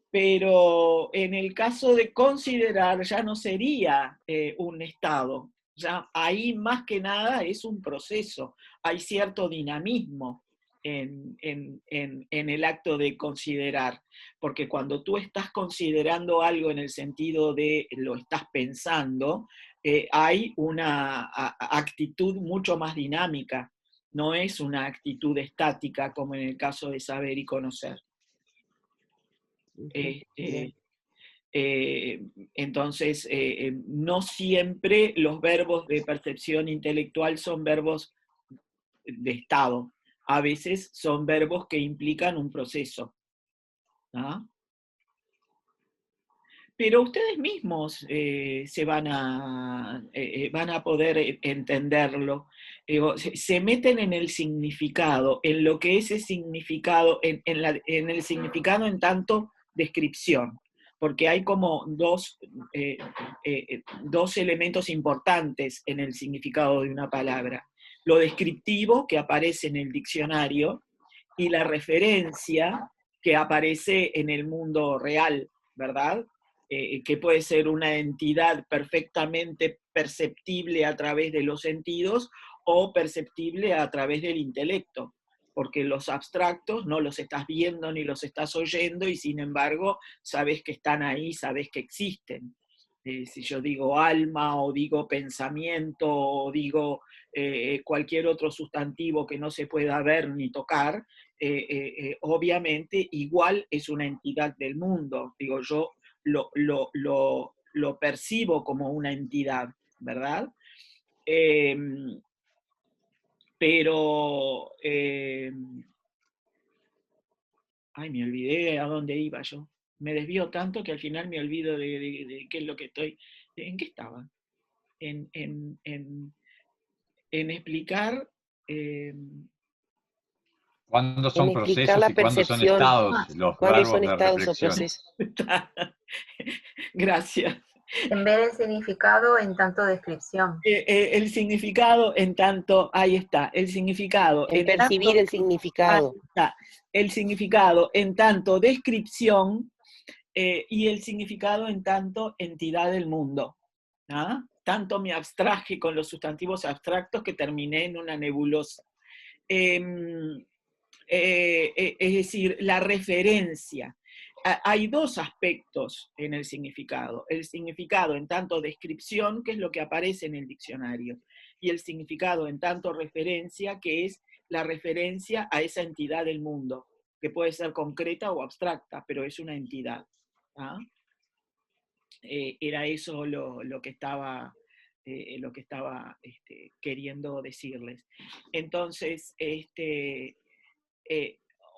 Pero en el caso de considerar ya no sería un estado, ya ahí más que nada es un proceso, hay cierto dinamismo en el acto de considerar, porque cuando tú estás considerando algo en el sentido de lo estás pensando, hay una actitud mucho más dinámica, no es una actitud estática como en el caso de saber y conocer. Bien. Entonces, no siempre los verbos de percepción intelectual son verbos de estado. A veces son verbos que implican un proceso. ¿Ah? Pero ustedes mismos van a poder entenderlo. Se meten en el significado, en lo que ese significado, en el significado en tanto descripción, porque hay como dos elementos importantes en el significado de una palabra. Lo descriptivo, que aparece en el diccionario, y la referencia, que aparece en el mundo real, ¿verdad? Que puede ser una entidad perfectamente perceptible a través de los sentidos o perceptible a través del intelecto, porque los abstractos no los estás viendo ni los estás oyendo y sin embargo sabes que están ahí, sabes que existen. Si yo digo alma o digo pensamiento o digo cualquier otro sustantivo que no se pueda ver ni tocar, obviamente igual es una entidad del mundo. Digo, yo lo percibo como una entidad, ¿verdad? Pero, ay, me olvidé a dónde iba yo. Me desvío tanto que al final me olvido de qué es lo que estoy. ¿En qué estaba? En explicar. ¿Cuándo En son explicar procesos la y cuándo son percepción, estados los cuándo verbos son de estados o reflexión? procesos. Gracias. En vez del significado, en tanto descripción. El significado en tanto, ahí está, el significado En en percibir tanto, el significado. ahí está, el significado en tanto descripción y el significado en tanto entidad del mundo. ¿Ah? Tanto me abstraje con los sustantivos abstractos que terminé en una nebulosa. Es decir, la referencia. Hay dos aspectos en el significado. El significado en tanto descripción, que es lo que aparece en el diccionario, y el significado en tanto referencia, que es la referencia a esa entidad del mundo, que puede ser concreta o abstracta, pero es una entidad. ¿Ah? Era eso lo que estaba queriendo decirles. Entonces,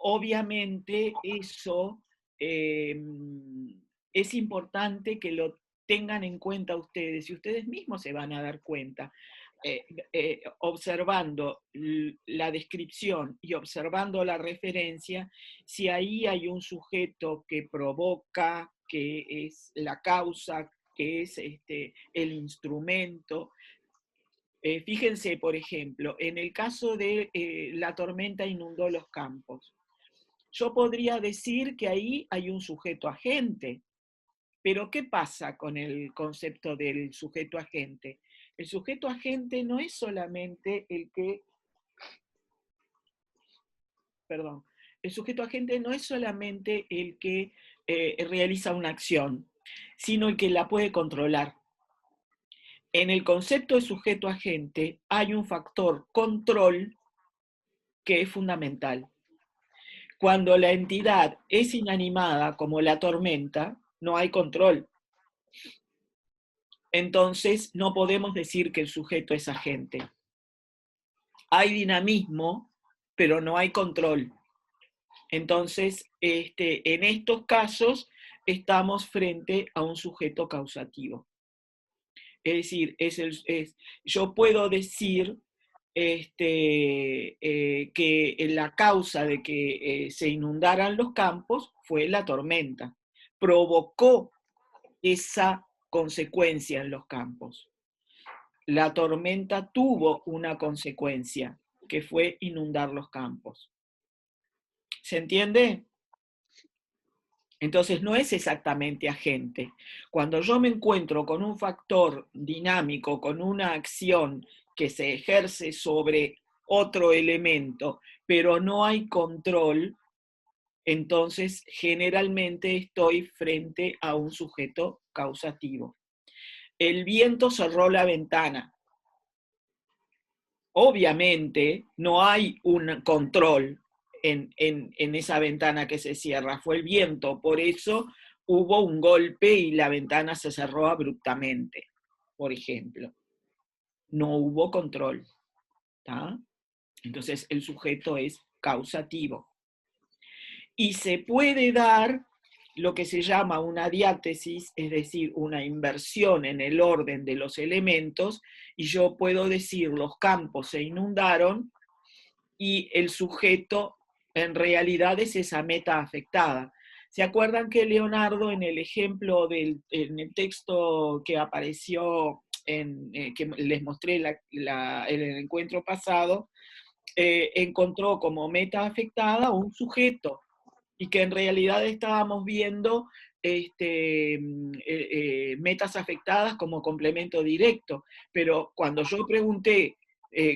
obviamente eso es importante que lo tengan en cuenta ustedes y ustedes mismos se van a dar cuenta. Observando la descripción y observando la referencia, si ahí hay un sujeto que provoca, que es la causa, que es el instrumento. Fíjense, por ejemplo, en el caso de la tormenta inundó los campos. Yo podría decir que ahí hay un sujeto agente, pero ¿qué pasa con el concepto del sujeto agente? El sujeto agente no es solamente el que, perdón, el sujeto agente no es solamente el que realiza una acción, sino el que la puede controlar. En el concepto de sujeto agente hay un factor control que es fundamental. Cuando la entidad es inanimada, como la tormenta, no hay control. Entonces, no podemos decir que el sujeto es agente. Hay dinamismo, pero no hay control. Entonces, en estos casos, estamos frente a un sujeto causativo. Es decir, yo puedo decir que la causa de que se inundaran los campos fue la tormenta. Provocó esa consecuencia en los campos. La tormenta tuvo una consecuencia, que fue inundar los campos. ¿Se entiende? Entonces no es exactamente agente. Cuando yo me encuentro con un factor dinámico, con una acción que se ejerce sobre otro elemento, pero no hay control, entonces generalmente estoy frente a un sujeto causativo. El viento cerró la ventana. Obviamente no hay un control en esa ventana que se cierra, fue el viento, por eso hubo un golpe y la ventana se cerró abruptamente, por ejemplo. No hubo control, ¿tá? Entonces el sujeto es causativo. Y se puede dar lo que se llama una diátesis, es decir, una inversión en el orden de los elementos, y yo puedo decir los campos se inundaron y el sujeto en realidad es esa meta afectada. ¿Se acuerdan que Leonardo en el ejemplo en el texto que apareció, que les mostré en el encuentro pasado, encontró como meta afectada un sujeto, y que en realidad estábamos viendo metas afectadas como complemento directo, pero cuando yo pregunté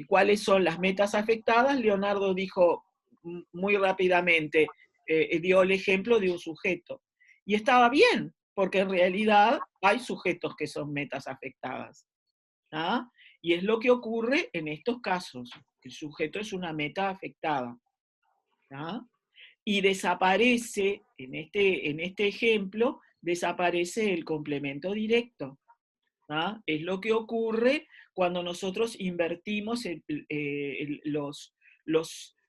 cuáles son las metas afectadas, Leonardo dijo muy rápidamente, dio el ejemplo de un sujeto. Y estaba bien, porque en realidad hay sujetos que son metas afectadas. ¿Ah? Y es lo que ocurre en estos casos. El sujeto es una meta afectada. ¿Ah? Y desaparece, en este ejemplo, desaparece el complemento directo. ¿Ah? Es lo que ocurre cuando nosotros invertimos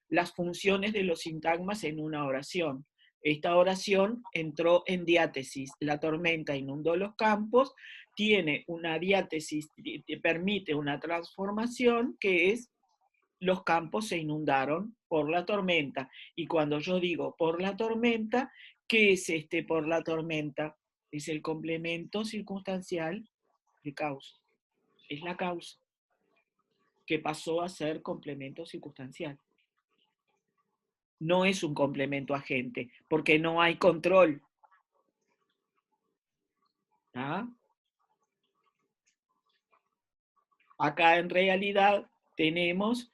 las funciones de los sintagmas en una oración. Esta oración entró en diátesis. La tormenta inundó los campos, tiene una diátesis, permite una transformación que es los campos se inundaron por la tormenta. Y cuando yo digo por la tormenta, ¿qué es por la tormenta? Es el complemento circunstancial de causa. Es la causa que pasó a ser complemento circunstancial. No es un complemento agente, porque no hay control. ¿Ah? Acá en realidad tenemos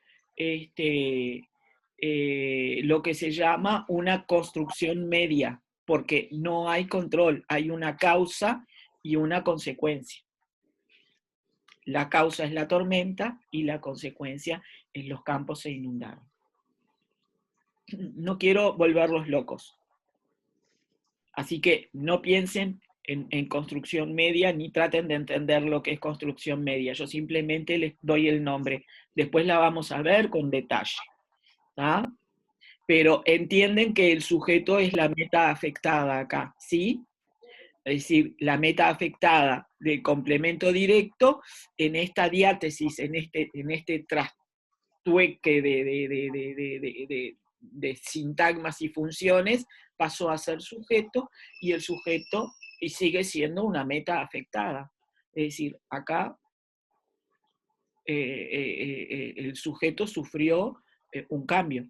lo que se llama una construcción media, porque no hay control, hay una causa y una consecuencia. La causa es la tormenta y la consecuencia es los campos se inundaron. No quiero volverlos locos. Así que no piensen en construcción media ni traten de entender lo que es construcción media. Yo simplemente les doy el nombre. Después la vamos a ver con detalle. ¿Ah? Pero entienden que el sujeto es la meta afectada acá, ¿sí? Es decir, la meta afectada del complemento directo en esta diátesis, en este trastueque de sintagmas y funciones, pasó a ser sujeto, y el sujeto sigue siendo una meta afectada. Es decir, acá el sujeto sufrió un cambio.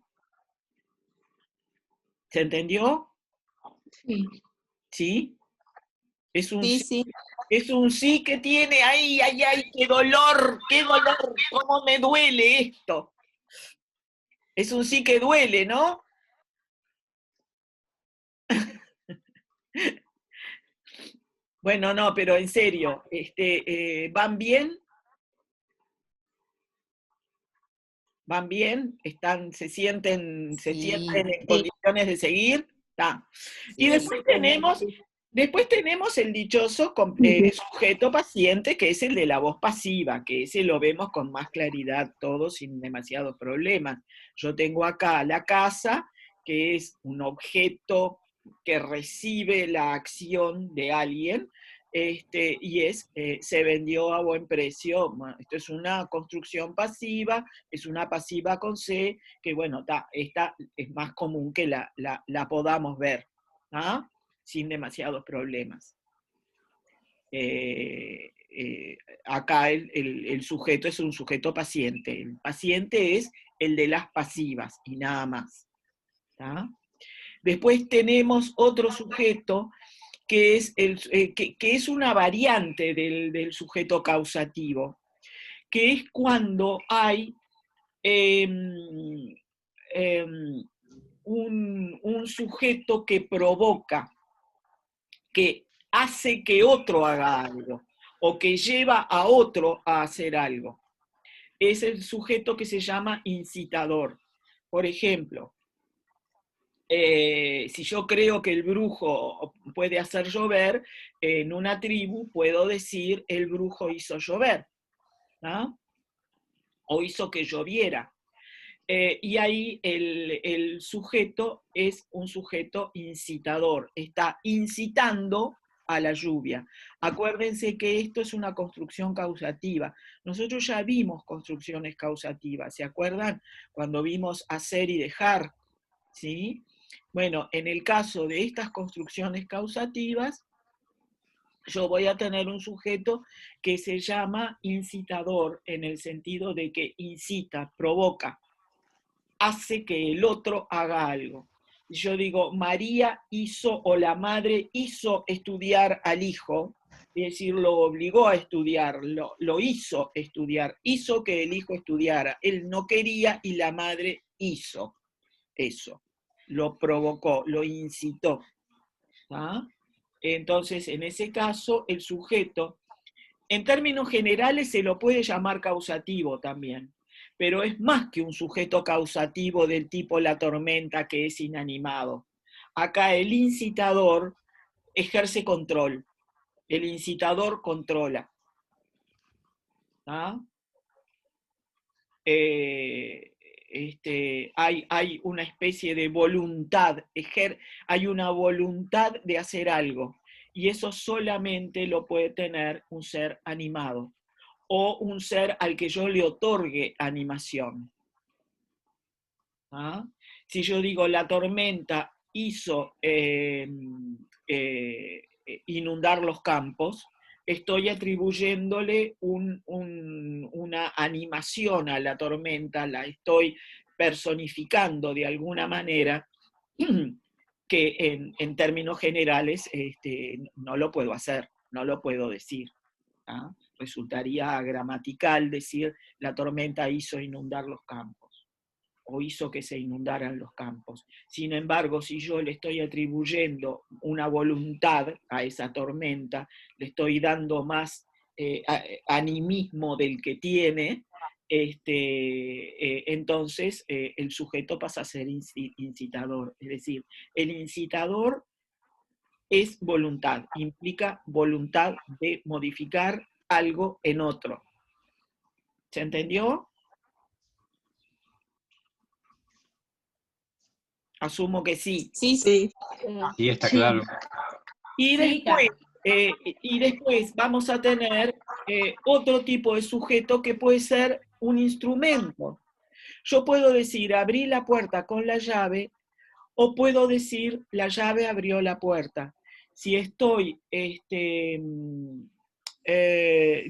¿Se entendió? Sí. ¿Sí? Es un Sí, sí, sí. es un sí que tiene, ay, ay, ay, qué dolor, cómo me duele esto. Es un sí que duele, ¿no? Bueno, no, pero en serio, ¿van bien? ¿Van bien? ¿Se sienten en condiciones de seguir? ¿Está? Y después tenemos el dichoso sujeto paciente, que es el de la voz pasiva, que ese lo vemos con más claridad todos sin demasiados problemas. Yo tengo acá la casa, que es un objeto que recibe la acción de alguien, y se vendió a buen precio. Bueno, esto es una construcción pasiva, es una pasiva con C, que bueno, esta es más común que la podamos ver, ¿ah? Sin demasiados problemas. Acá el sujeto es un sujeto paciente. El paciente es el de las pasivas y nada más. ¿Tá? Después tenemos otro sujeto que es una variante del sujeto causativo, que es cuando hay un sujeto que provoca, que hace que otro haga algo, o que lleva a otro a hacer algo. Es el sujeto que se llama incitador. Por ejemplo, si yo creo que el brujo puede hacer llover, en una tribu puedo decir el brujo hizo llover, ¿no? O hizo que lloviera. Y ahí el sujeto es un sujeto incitador, está incitando a la lluvia. Acuérdense que esto es una construcción causativa. Nosotros ya vimos construcciones causativas, ¿se acuerdan? Cuando vimos hacer y dejar, ¿sí? Bueno, en el caso de estas construcciones causativas, yo voy a tener un sujeto que se llama incitador, en el sentido de que incita, provoca, hace que el otro haga algo. Yo digo, María hizo, o la madre hizo estudiar al hijo, es decir, lo obligó a estudiar, lo hizo estudiar, hizo que el hijo estudiara. Él no quería y la madre hizo eso, lo provocó, lo incitó. ¿Ah? Entonces, en ese caso, el sujeto, en términos generales, se lo puede llamar causativo también, pero es más que un sujeto causativo del tipo la tormenta, que es inanimado. Acá el incitador ejerce control, el incitador controla. ¿Ah? Hay una especie de voluntad, hay una voluntad de hacer algo, y eso solamente lo puede tener un ser animado, o un ser al que yo le otorgue animación. ¿Ah? Si yo digo la tormenta hizo inundar los campos, estoy atribuyéndole una animación a la tormenta, la estoy personificando de alguna manera, que en términos generales no lo puedo hacer, no lo puedo decir. ¿Ah? Resultaría gramatical decir la tormenta hizo inundar los campos, o hizo que se inundaran los campos. Sin embargo, si yo le estoy atribuyendo una voluntad a esa tormenta, le estoy dando más animismo del que tiene, entonces el sujeto pasa a ser incitador. Es decir, el incitador es voluntad, implica voluntad de modificar algo en otro. ¿Se entendió? Asumo que sí. Sí, sí. Sí, está claro. Y después vamos a tener otro tipo de sujeto que puede ser un instrumento. Yo puedo decir, abrí la puerta con la llave, o puedo decir, la llave abrió la puerta. Si estoy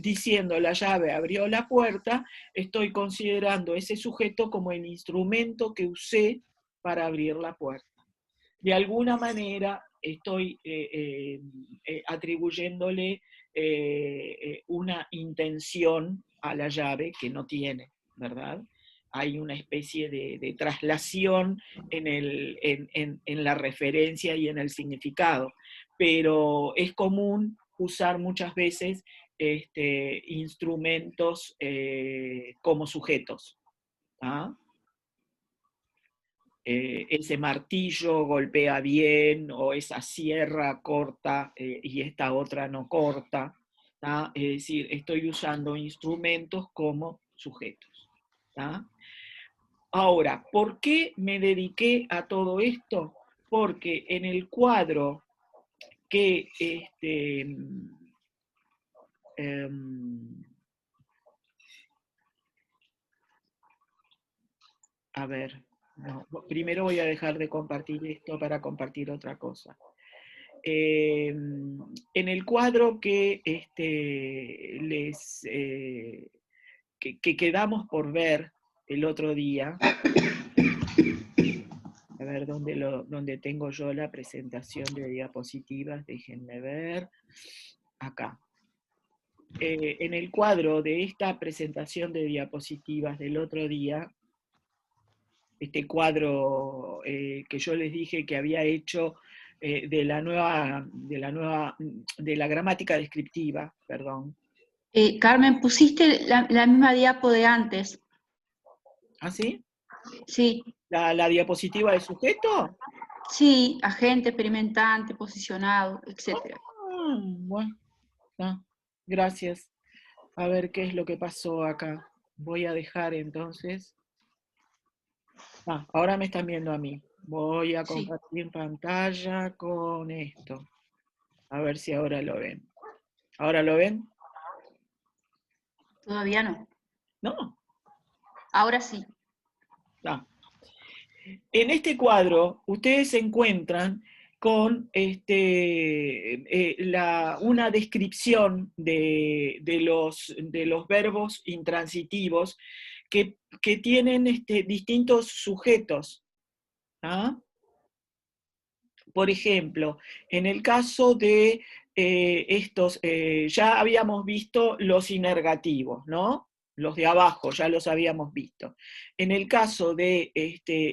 diciendo la llave abrió la puerta, estoy considerando ese sujeto como el instrumento que usé para abrir la puerta. De alguna manera estoy atribuyéndole una intención a la llave que no tiene, ¿verdad? Hay una especie de traslación en la referencia y en el significado, pero es común usar muchas veces instrumentos como sujetos. ¿Ah? Ese martillo golpea bien, o esa sierra corta y esta otra no corta. ¿Tá? Es decir, estoy usando instrumentos como sujetos. ¿Tá? Ahora, ¿por qué me dediqué a todo esto? porque en el cuadro que a ver, no, primero voy a dejar de compartir esto para compartir otra cosa. En el cuadro que que quedamos por ver el otro día, a ver dónde tengo yo la presentación de diapositivas, déjenme ver, acá. En el cuadro de esta presentación de diapositivas del otro día, este cuadro que yo les dije que había hecho de la gramática descriptiva, perdón. Carmen, pusiste la misma diapo de antes. ¿Ah, sí? Sí. ¿La diapositiva de sujeto? Sí, agente, experimentante, posicionado, etc. Bueno, gracias. A ver qué es lo que pasó acá. Voy a dejar entonces. Ahora me están viendo a mí. Voy a compartir pantalla con esto. A ver si ahora lo ven. ¿Ahora lo ven? Todavía no. No. Ahora sí. En este cuadro, ustedes se encuentran con una descripción de los verbos intransitivos que tienen distintos sujetos. ¿Ah? Por ejemplo, en el caso de ya habíamos visto los inergativos, ¿no? Los de abajo, ya los habíamos visto. En el caso de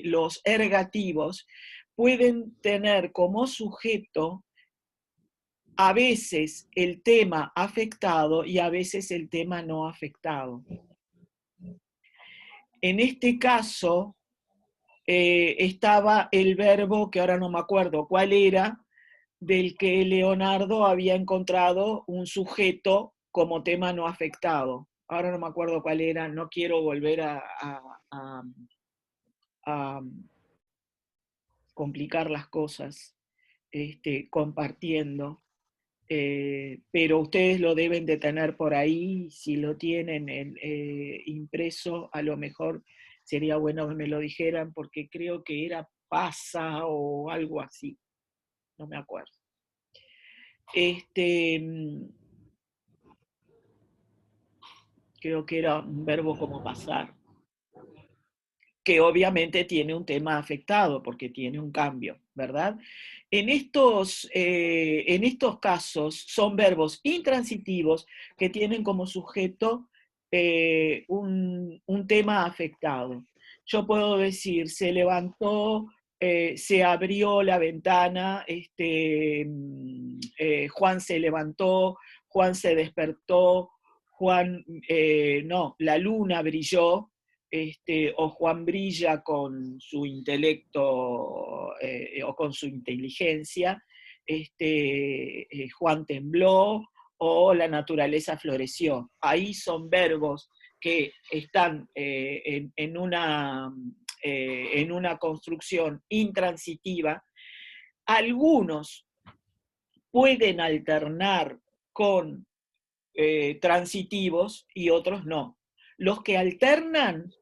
los ergativos, pueden tener como sujeto a veces el tema afectado y a veces el tema no afectado. En este caso, estaba el verbo, que ahora no me acuerdo cuál era, del que Leonardo había encontrado un sujeto como tema no afectado. Ahora no me acuerdo cuál era, no quiero volver a complicar las cosas compartiendo, pero ustedes lo deben de tener por ahí, si lo tienen impreso, a lo mejor sería bueno que me lo dijeran, porque creo que era pasa o algo así, no me acuerdo. Creo que era un verbo como pasar, que obviamente tiene un tema afectado, porque tiene un cambio, ¿verdad? En estos casos son verbos intransitivos que tienen como sujeto un tema afectado. Yo puedo decir, se levantó, se abrió la ventana, Juan se levantó, Juan se despertó, Juan, no, la luna brilló, o Juan brilla con su intelecto o con su inteligencia, Juan tembló, o la naturaleza floreció. Ahí son verbos que están en una construcción intransitiva. Algunos pueden alternar con transitivos y otros no. Los que alternan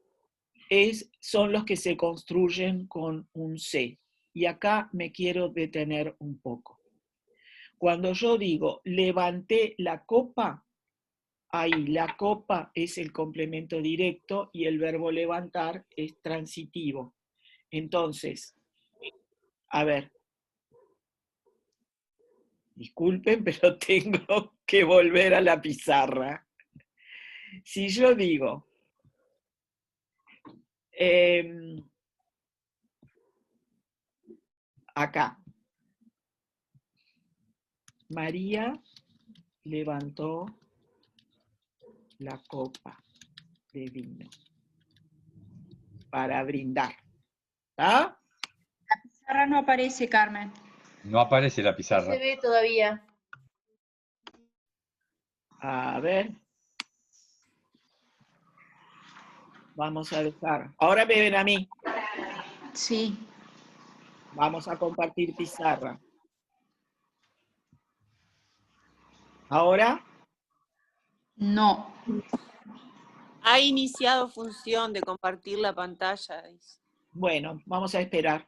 son los que se construyen con un C. Y acá me quiero detener un poco. Cuando yo digo levanté la copa, ahí la copa es el complemento directo y el verbo levantar es transitivo. Entonces, a ver, disculpen, pero tengo que volver a la pizarra. Si yo digo, acá, María levantó la copa de vino para brindar. ¿Ah? La pizarra no aparece, Carmen. No aparece la No pizarra. se ve todavía. A ver. Vamos a dejar. Ahora me ven a mí. Sí. Vamos a compartir pizarra. ¿Ahora? No. Ha iniciado función de compartir la pantalla. Dice. Bueno, vamos a esperar.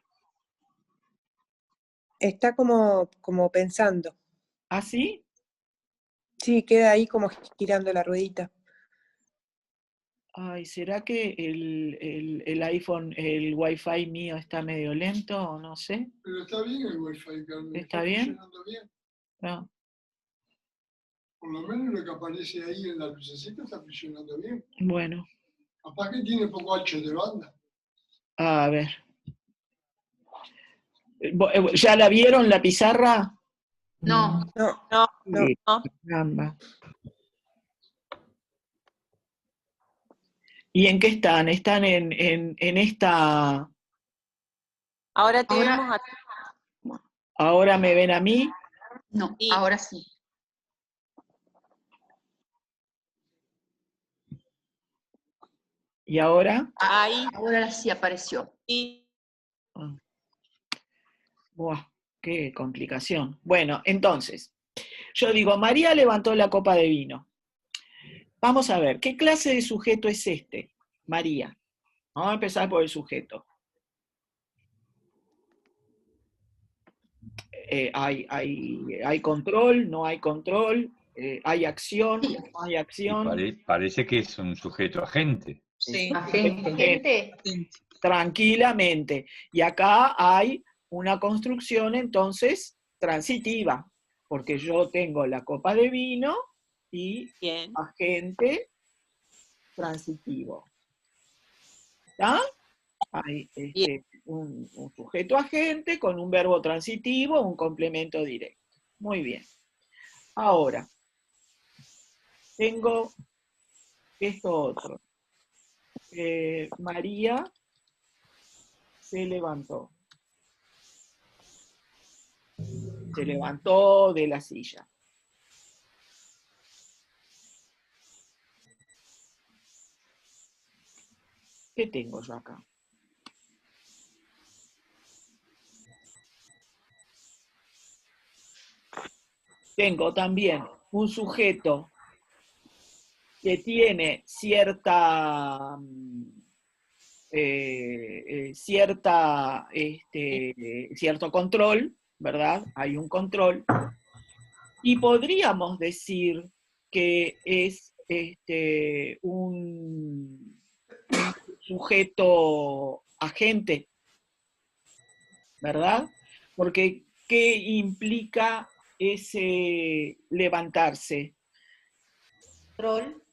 Está como pensando. ¿Ah, sí? Sí, queda ahí como girando la ruedita. Ay, ¿será que el iPhone, el Wi-Fi mío está medio lento o no sé? Pero está bien el Wi-Fi, Carmen. ¿Está bien? Funcionando bien. No. Por lo menos lo que aparece ahí en la lucecita está funcionando bien. Bueno, Capaz que tiene poco ancho de banda. a ver. ¿Ya la vieron la pizarra? No. No, No, no. no. Caramba. ¿Y en qué están? ¿Están en esta... Ahora te vemos a... ¿Ahora me ven a mí? No, Sí. ahora sí. ¿Y ahora? Ahí. Ahora sí apareció. Sí. Buah, qué complicación. Bueno, entonces, yo digo, María levantó la copa de vino. Vamos a ver, ¿qué clase de sujeto es este? María. Vamos a empezar por el sujeto. ¿Hay control? ¿No hay control? ¿Hay acción? ¿No hay Y acción? parece que es un sujeto agente. Sí. Agente. Gente, Tranquilamente. Y acá hay una construcción entonces transitiva, porque yo tengo la copa de vino y Bien. agente transitivo. ¿Está? Hay un sujeto agente con un verbo transitivo, un complemento directo. Muy bien. Ahora, tengo esto otro. María se levantó. Se levantó de la silla. ¿Qué tengo yo acá? Tengo también un sujeto que tiene cierto control, ¿verdad? Hay un control. Y podríamos decir que es un sujeto agente, ¿verdad? Porque ¿qué implica ese levantarse? control.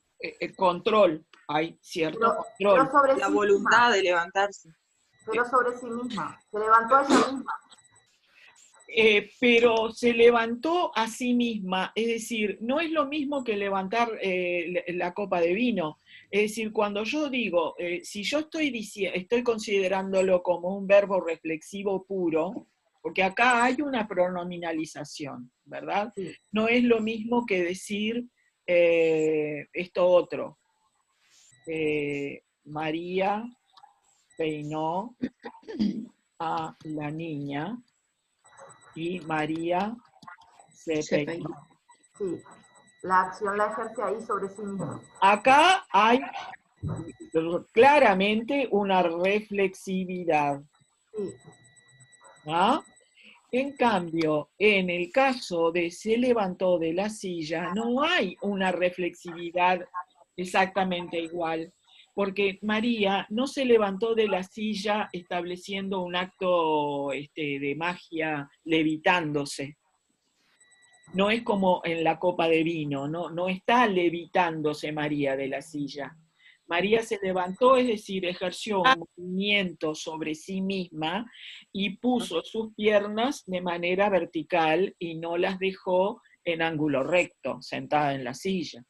Control, hay cierto Pero control. sobre La sí voluntad misma, de levantarse. pero sobre sí misma. Se levantó ella misma. Pero se levantó a sí misma, es decir, no es lo mismo que levantar la copa de vino. Es decir, cuando yo digo, si yo estoy considerándolo como un verbo reflexivo puro, porque acá hay una pronominalización, ¿verdad? Sí. No es lo mismo que decir esto otro. María peinó a la niña y María se peinó. Sí, la acción la ejerce ahí sobre sí misma. Acá hay claramente una reflexividad. Sí. ¿Ah? En cambio, en el caso de se levantó de la silla, no hay una reflexividad exactamente igual, porque María no se levantó de la silla estableciendo un acto de magia levitándose. No es como en la copa de vino, no está levitándose María de la silla. María se levantó, es decir, ejerció un movimiento sobre sí misma y puso sus piernas de manera vertical y no las dejó en ángulo recto, sentada en la silla.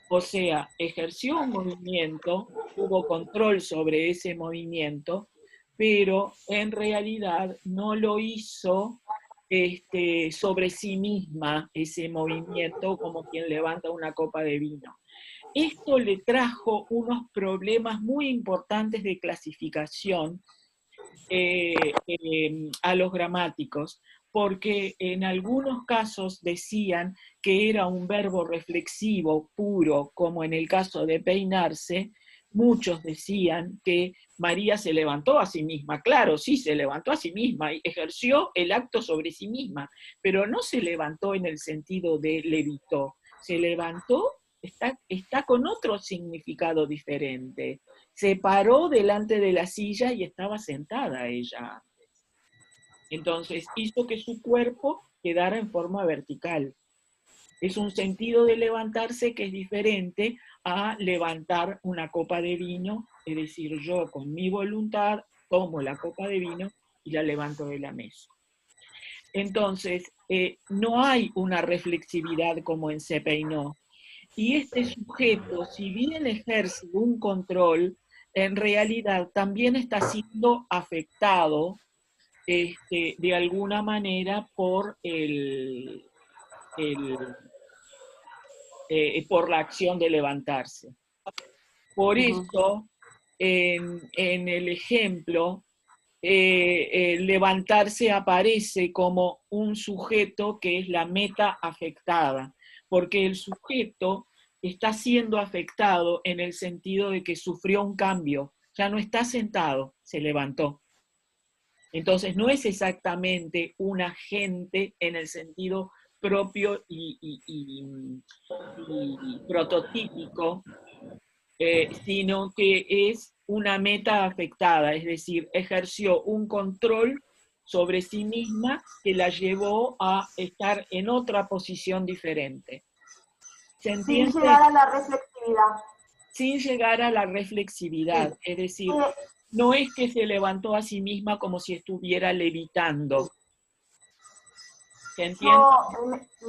O sea, ejerció un movimiento, tuvo control sobre ese movimiento, pero en realidad no lo hizo sobre sí misma, ese movimiento, como quien levanta una copa de vino. Esto le trajo unos problemas muy importantes de clasificación a los gramáticos, porque en algunos casos decían que era un verbo reflexivo puro, como en el caso de peinarse. Muchos decían que María se levantó a sí misma. Claro, sí, se levantó a sí misma y ejerció el acto sobre sí misma, pero no se levantó en el sentido de levitó. Se levantó, está con otro significado diferente. Se paró delante de la silla y estaba sentada ella. Entonces hizo que su cuerpo quedara en forma vertical. Es un sentido de levantarse que es diferente a levantar una copa de vino, es decir, yo con mi voluntad tomo la copa de vino y la levanto de la mesa. Entonces, no hay una reflexividad como en se peinó. Y este sujeto, si bien ejerce un control, en realidad también está siendo afectado de alguna manera por por la acción de levantarse. Por eso, en el ejemplo, levantarse aparece como un sujeto que es la meta afectada, porque el sujeto está siendo afectado en el sentido de que sufrió un cambio, ya no está sentado, se levantó. Entonces no es exactamente un agente en el sentido propio y prototípico, sino que es una meta afectada, es decir, ejerció un control sobre sí misma que la llevó a estar en otra posición diferente. ¿Se entiende? Sin llegar a la reflexividad. Sin llegar a la reflexividad, es decir, no es que se levantó a sí misma como si estuviera levitando. ¿Se entiende?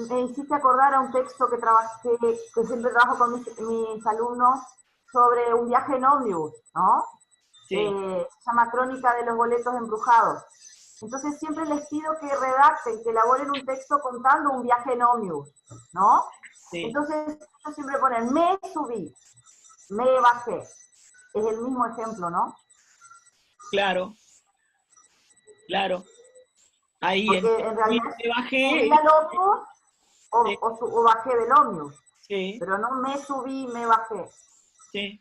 Me hiciste acordar a un texto que trabajé, que siempre trabajo con mis alumnos, sobre un viaje en ómnibus, ¿no? Sí. Se llama Crónica de los boletos embrujados. Entonces siempre les pido que redacten, que elaboren un texto contando un viaje en ómnibus, ¿no? Sí. Entonces ellos siempre ponen, me subí, me bajé. Es el mismo ejemplo, ¿no? Claro. Claro. Ahí porque en realidad me bajé. Subí al ómnibus o bajé del ómnibus. Sí. Pero no me subí, me bajé. Sí.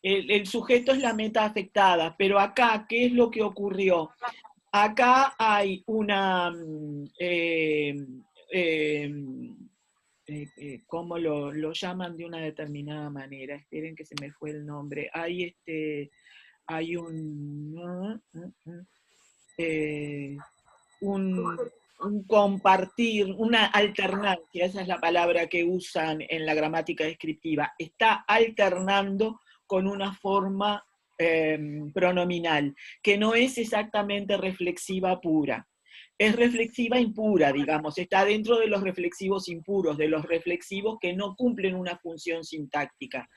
El sujeto es la meta afectada, pero acá, ¿qué es lo que ocurrió? Acá hay una, ¿cómo lo llaman de una determinada manera? Esperen que se me fue el nombre. Hay un compartir, una alternancia, esa es la palabra que usan en la gramática descriptiva, está alternando con una forma pronominal, que no es exactamente reflexiva pura. Es reflexiva impura, digamos, está dentro de los reflexivos impuros, de los reflexivos que no cumplen una función sintáctica,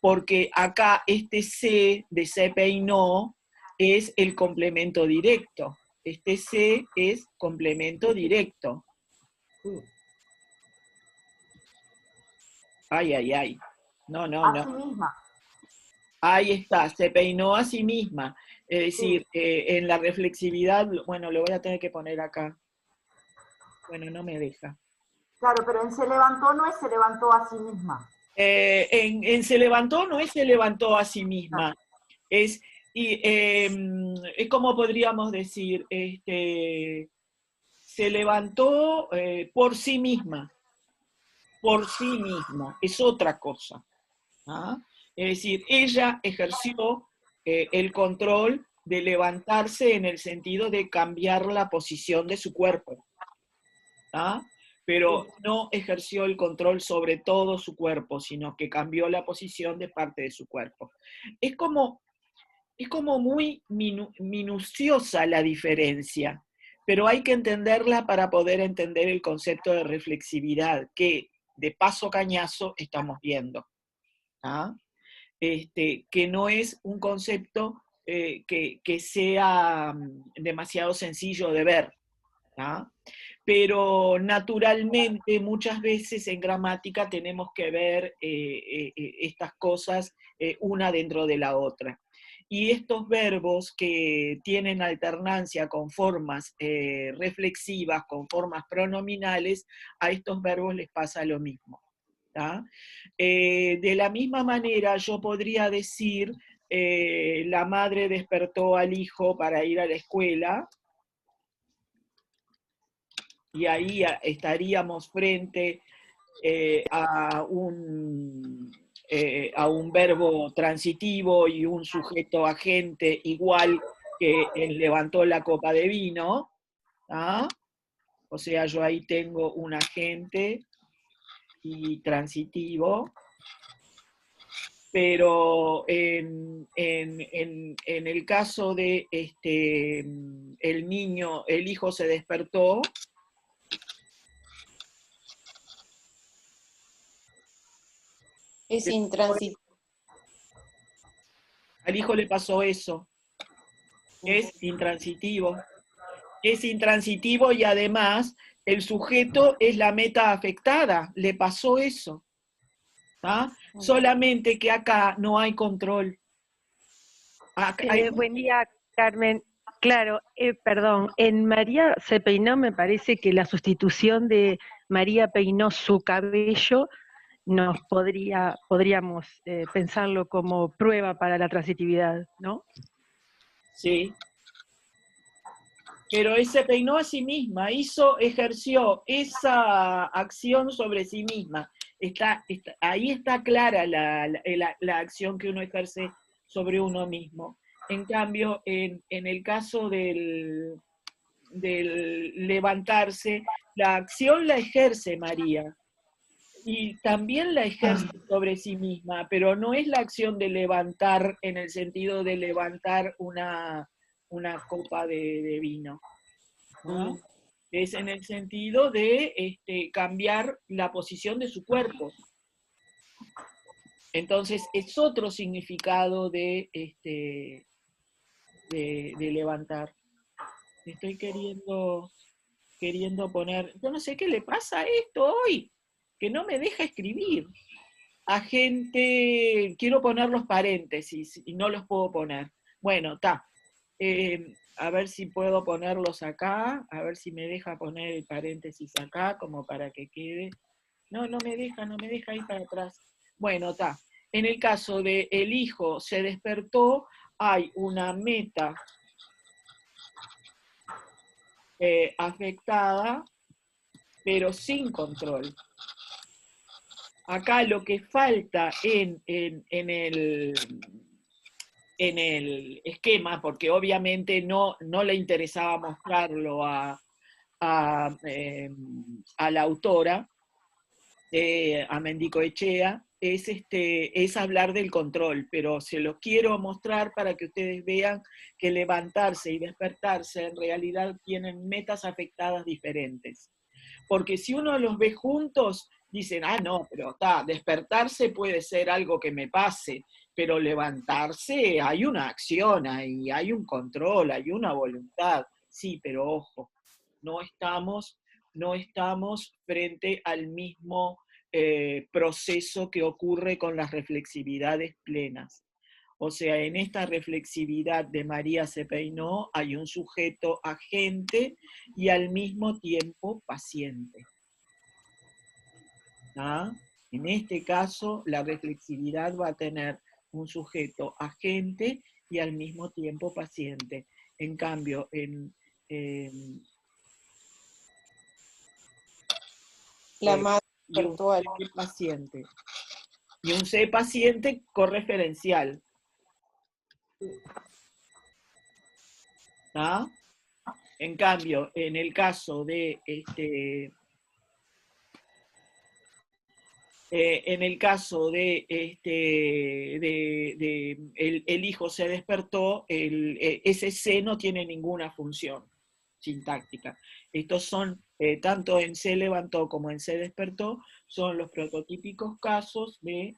porque acá este se de se peinó es el complemento directo. Este se es complemento directo. Ay. No. A sí misma. Ahí está, se peinó a sí misma. Es decir, en la reflexividad, bueno, lo voy a tener que poner acá. Bueno, no me deja. Claro, pero en se levantó no es se levantó a sí misma. En se levantó no es se levantó a sí misma. Es como podríamos decir, se levantó por sí misma. Por sí misma. Es otra cosa. ¿Ah? Es decir, ella ejerció el control de levantarse en el sentido de cambiar la posición de su cuerpo. ¿Ah? Pero no ejerció el control sobre todo su cuerpo, sino que cambió la posición de parte de su cuerpo. Es como muy minuciosa la diferencia, pero hay que entenderla para poder entender el concepto de reflexividad que de paso cañazo estamos viendo. ¿Ah? Que no es un concepto que sea demasiado sencillo de ver. ¿Ah? Pero naturalmente muchas veces en gramática tenemos que ver estas cosas una dentro de la otra. y estos verbos que tienen alternancia con formas reflexivas, con formas pronominales, a estos verbos les pasa lo mismo. ¿Tá? De la misma manera yo podría decir, la madre despertó al hijo para ir a la escuela, y ahí estaríamos frente a un verbo transitivo y un sujeto agente igual que él levantó la copa de vino. ¿Ah? O sea, yo ahí tengo un agente y transitivo, pero en el caso de el niño, el hijo se despertó, Es intransitivo. al hijo le pasó eso, es intransitivo. Es intransitivo y además el sujeto es la meta afectada, le pasó eso. ¿Ah? Solamente que acá no hay control. Acá hay... Buen día, Carmen. Claro, perdón, en María se peinó, me parece que la sustitución de María peinó su cabello, podríamos pensarlo como prueba para la transitividad, ¿no? Sí. Pero él se peinó a sí misma, ejerció esa acción sobre sí misma. Ahí está clara la acción que uno ejerce sobre uno mismo. En cambio, en el caso del levantarse, la acción la ejerce María, y también la ejerce sobre sí misma, pero no es la acción de levantar en el sentido de levantar una copa de vino, ¿no? Es en el sentido de cambiar la posición de su cuerpo. Entonces es otro significado de levantar. Estoy queriendo poner, yo no sé qué le pasa a esto hoy, que no me deja escribir. Agente, quiero poner los paréntesis y no los puedo poner. Bueno, está. A ver si puedo ponerlos acá, a ver si me deja poner el paréntesis acá, como para que quede. No me deja ir para atrás. Bueno, está. En el caso de el hijo se despertó, hay una meta afectada, pero sin control. Acá lo que falta en el esquema, porque obviamente no le interesaba mostrarlo a la autora, a Mendicoechea, es hablar del control, pero se los quiero mostrar para que ustedes vean que levantarse y despertarse en realidad tienen metas afectadas diferentes. Porque si uno los ve juntos, dicen, no, pero despertarse puede ser algo que me pase, pero levantarse hay una acción, hay un control, hay una voluntad. Sí, pero ojo, no estamos frente al mismo proceso que ocurre con las reflexividades plenas. O sea, en esta reflexividad de María se peinó hay un sujeto agente y al mismo tiempo paciente. ¿Ah? En este caso, la reflexividad va a tener un sujeto agente y al mismo tiempo paciente. En cambio, La madre y un virtual. C paciente. Y un C paciente correferencial. ¿Ah? En cambio, en el caso de el hijo se despertó, ese C no tiene ninguna función sintáctica. Estos son, tanto en se levantó como en se despertó, son los prototípicos casos de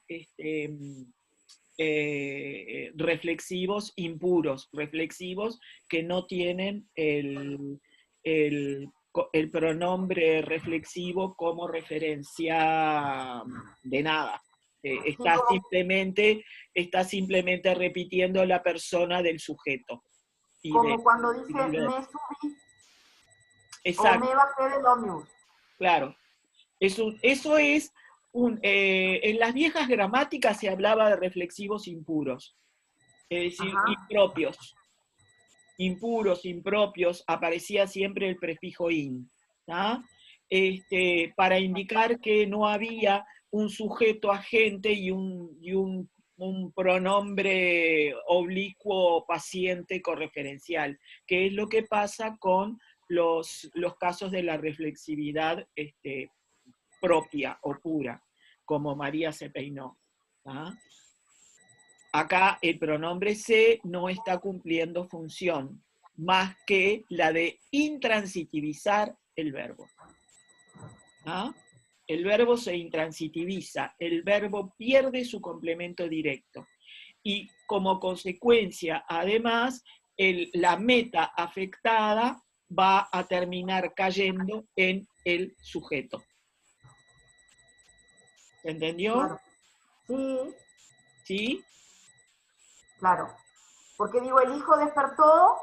reflexivos impuros, reflexivos que no tienen el pronombre reflexivo como referencia de nada. Está simplemente repitiendo la persona del sujeto. Como cuando dice me subí o me bajé del ómnibus. Claro. Eso es en las viejas gramáticas se hablaba de reflexivos impuros, es decir, impropios. Impuros, impropios, aparecía siempre el prefijo in, ¿tá? Para indicar que no había un sujeto agente y un pronombre oblicuo paciente correferencial, que es lo que pasa con los casos de la reflexividad propia o pura, como María se peinó. ¿Ah? Acá el pronombre se no está cumpliendo función, más que la de intransitivizar el verbo. ¿Ah? El verbo se intransitiviza, el verbo pierde su complemento directo. Y como consecuencia, además, la meta afectada va a terminar cayendo en el sujeto. ¿Se entendió? Claro. Sí. ¿Sí? Claro. Porque digo, el hijo despertó,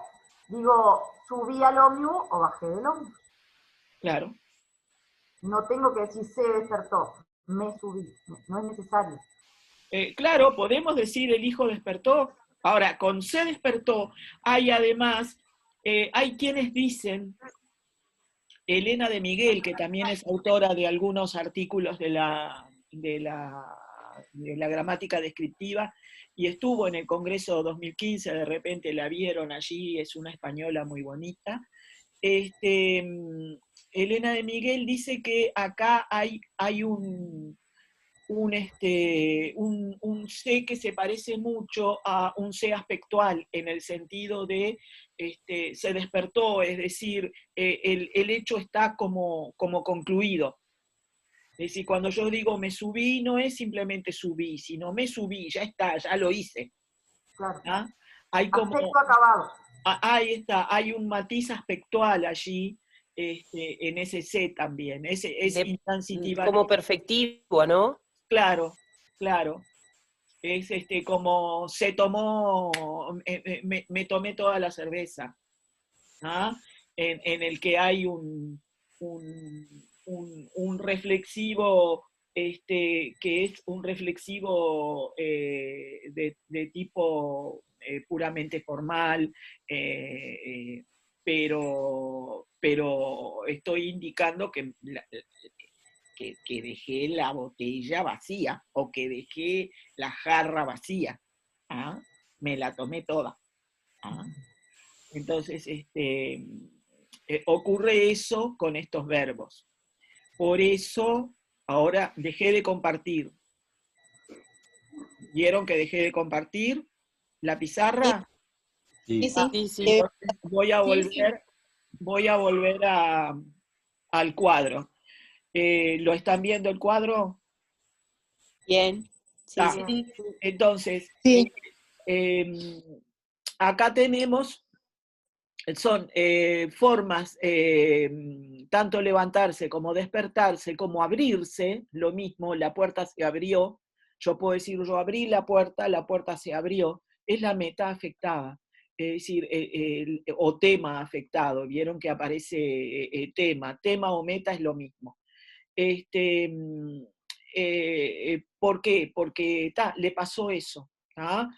digo, subí al ómnibus o bajé del ómnibus. Claro. No tengo que decir se despertó, me subí. No es necesario. Claro, podemos decir el hijo despertó. Ahora, con se despertó, hay además, hay quienes dicen, Elena de Miguel, que también es autora de algunos artículos de la gramática descriptiva, y estuvo en el Congreso 2015, de repente la vieron allí, es una española muy bonita. Elena de Miguel dice que acá hay un C que se parece mucho a un C aspectual, en el sentido de se despertó, es decir, el hecho está como concluido. Es decir, cuando yo digo me subí, no es simplemente subí, sino me subí, ya está, ya lo hice. Claro. ¿Ah? Hay como, aspecto acabado. Ahí está, hay un matiz aspectual allí, en ese C también, es intransitiva. Como perfectivo, ¿no? Claro, claro. Es como se tomó, me tomé toda la cerveza. ¿Ah? En el que hay un reflexivo, que es un reflexivo de tipo puramente formal, pero estoy indicando que dejé la botella vacía, o que dejé la jarra vacía. ¿Ah? Me la tomé toda. ¿Ah? Entonces, ocurre eso con estos verbos. Por eso, ahora dejé de compartir. ¿Vieron que dejé de compartir la pizarra? Sí, sí, sí. Entonces, voy a volver al cuadro. ¿Lo están viendo el cuadro? Bien. Sí, sí. Entonces, acá tenemos, son formas, tanto levantarse como despertarse, como abrirse, lo mismo, la puerta se abrió, yo puedo decir, yo abrí la puerta se abrió, es la meta afectada, es decir, o tema afectado, vieron que aparece tema o meta es lo mismo. ¿Por qué? Porque le pasó eso. ¿Ah?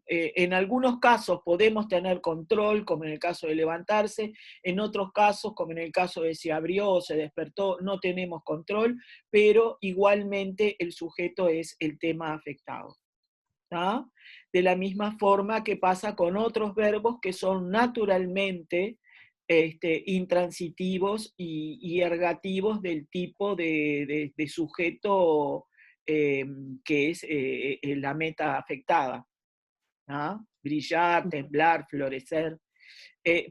En algunos casos podemos tener control, como en el caso de levantarse, en otros casos, como en el caso de se abrió o se despertó, no tenemos control, pero igualmente el sujeto es el tema afectado. ¿Ah? De la misma forma que pasa con otros verbos que son naturalmente intransitivos y ergativos del tipo de sujeto que es la meta afectada. ¿Ah? Brillar, temblar, florecer.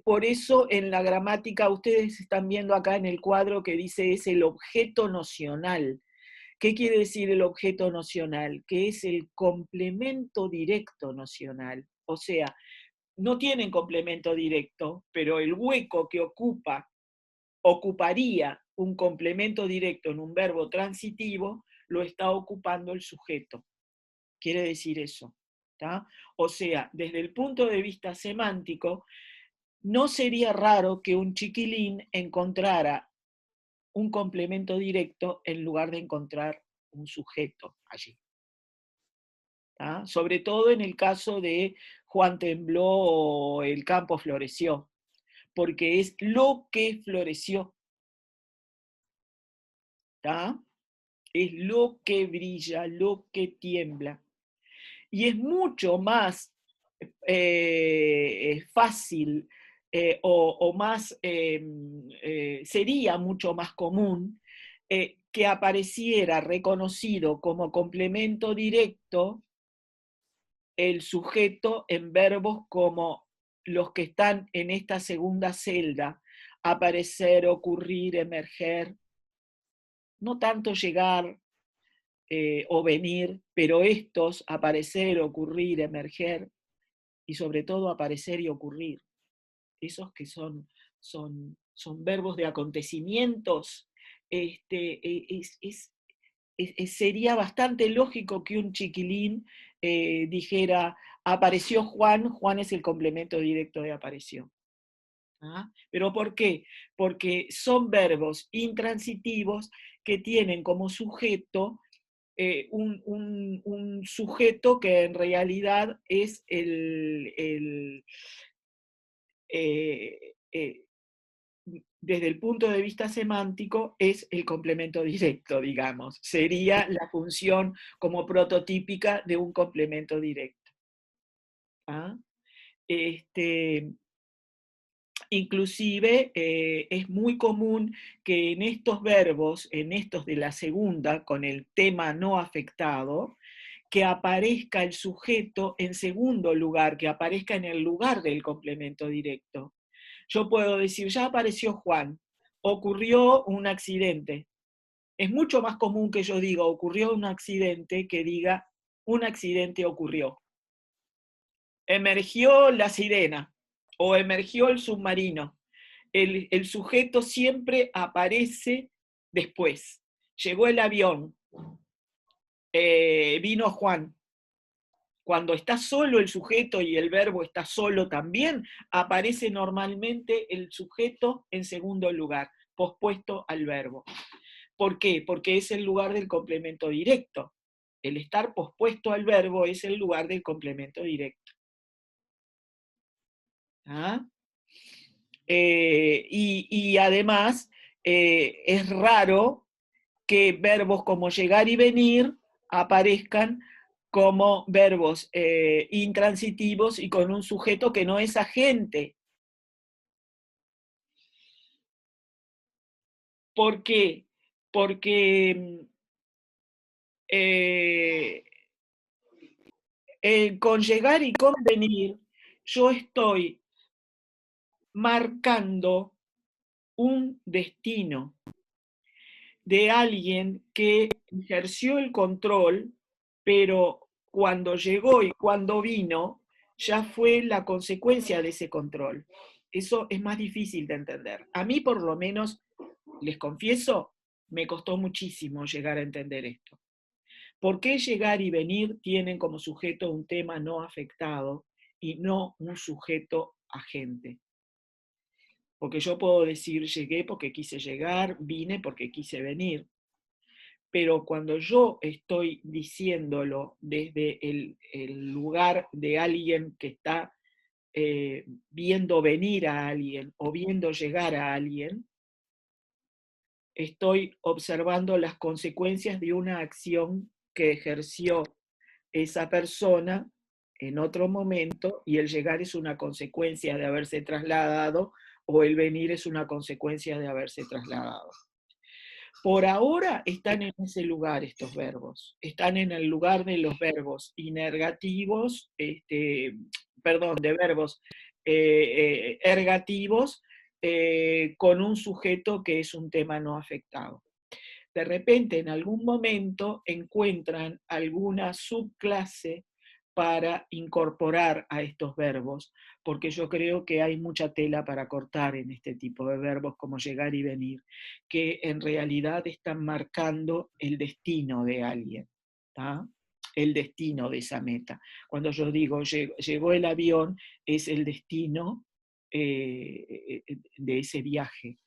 Por eso en la gramática, ustedes están viendo acá en el cuadro que dice es el objeto nocional. ¿Qué quiere decir el objeto nocional? Que es el complemento directo nocional. O sea, no tienen complemento directo, pero el hueco que ocuparía un complemento directo en un verbo transitivo, lo está ocupando el sujeto. Quiere decir eso. ¿Tá? O sea, desde el punto de vista semántico, no sería raro que un chiquilín encontrara un complemento directo en lugar de encontrar un sujeto allí. ¿Tá? Sobre todo en el caso de Juan tembló o el campo floreció, porque es lo que floreció. ¿Tá? Es lo que brilla, lo que tiembla. Y es mucho más fácil o más, sería mucho más común que apareciera reconocido como complemento directo el sujeto en verbos como los que están en esta segunda celda: aparecer, ocurrir, emerger, no tanto llegar o venir, pero estos, aparecer, ocurrir, emerger, y sobre todo aparecer y ocurrir, esos que son verbos de acontecimientos, sería bastante lógico que un chiquilín dijera, apareció Juan, Juan es el complemento directo de apareció. ¿Ah? ¿Pero por qué? Porque son verbos intransitivos que tienen como sujeto un sujeto que en realidad es desde el punto de vista semántico, es el complemento directo, digamos. Sería la función como prototípica de un complemento directo. ¿Ah? Inclusive es muy común que en estos verbos, en estos de la segunda, con el tema no afectado, que aparezca el sujeto en segundo lugar, que aparezca en el lugar del complemento directo. Yo puedo decir, ya apareció Juan, ocurrió un accidente. Es mucho más común que yo diga ocurrió un accidente que diga un accidente ocurrió. Emergió la sirena o emergió el submarino. El sujeto siempre aparece después. Llegó el avión, vino Juan. Cuando está solo el sujeto y el verbo está solo también, aparece normalmente el sujeto en segundo lugar, pospuesto al verbo. ¿Por qué? Porque es el lugar del complemento directo. El estar pospuesto al verbo es el lugar del complemento directo. ¿Ah? Y además es raro que verbos como llegar y venir aparezcan como verbos intransitivos y con un sujeto que no es agente. ¿Por qué? Porque con llegar y con venir yo estoy marcando un destino de alguien que ejerció el control, pero cuando llegó y cuando vino, ya fue la consecuencia de ese control. Eso es más difícil de entender. A mí, por lo menos, les confieso, me costó muchísimo llegar a entender esto. ¿Por qué llegar y venir tienen como sujeto un tema no afectado y no un sujeto agente? Porque yo puedo decir llegué porque quise llegar, vine porque quise venir. Pero cuando yo estoy diciéndolo desde el lugar de alguien que está viendo venir a alguien o viendo llegar a alguien, estoy observando las consecuencias de una acción que ejerció esa persona en otro momento, y el llegar es una consecuencia de haberse trasladado, o el venir es una consecuencia de haberse trasladado. Por ahora están en ese lugar estos verbos, están en el lugar de los verbos inergativos, de verbos ergativos, con un sujeto que es un tema no afectado. De repente, en algún momento, encuentran alguna subclase para incorporar a estos verbos, porque yo creo que hay mucha tela para cortar en este tipo de verbos como llegar y venir, que en realidad están marcando el destino de alguien, ¿tá? El destino de esa meta. Cuando yo digo llegó el avión, es el destino de ese viaje.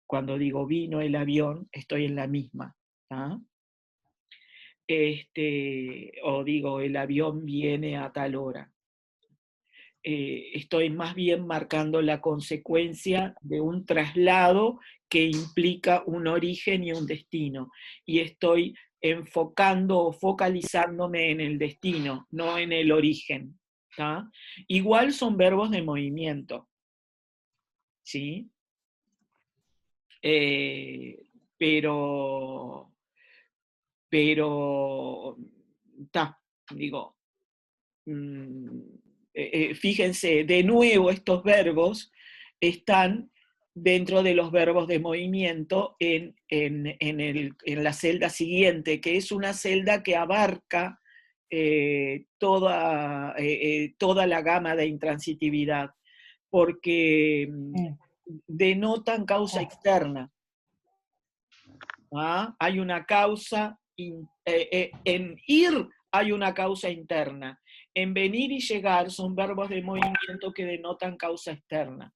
Cuando digo vino el avión, estoy en la misma, ¿tá? O digo, el avión viene a tal hora. Estoy más bien marcando la consecuencia de un traslado que implica un origen y un destino. Y estoy enfocando o focalizándome en el destino, no en el origen, ¿tá? Igual son verbos de movimiento, ¿sí? Pero digo, fíjense, de nuevo estos verbos están dentro de los verbos de movimiento en la celda siguiente, que es una celda que abarca toda la gama de intransitividad, porque denotan causa externa. ¿Ah? Hay una causa, en ir hay una causa interna. En venir y llegar son verbos de movimiento que denotan causa externa.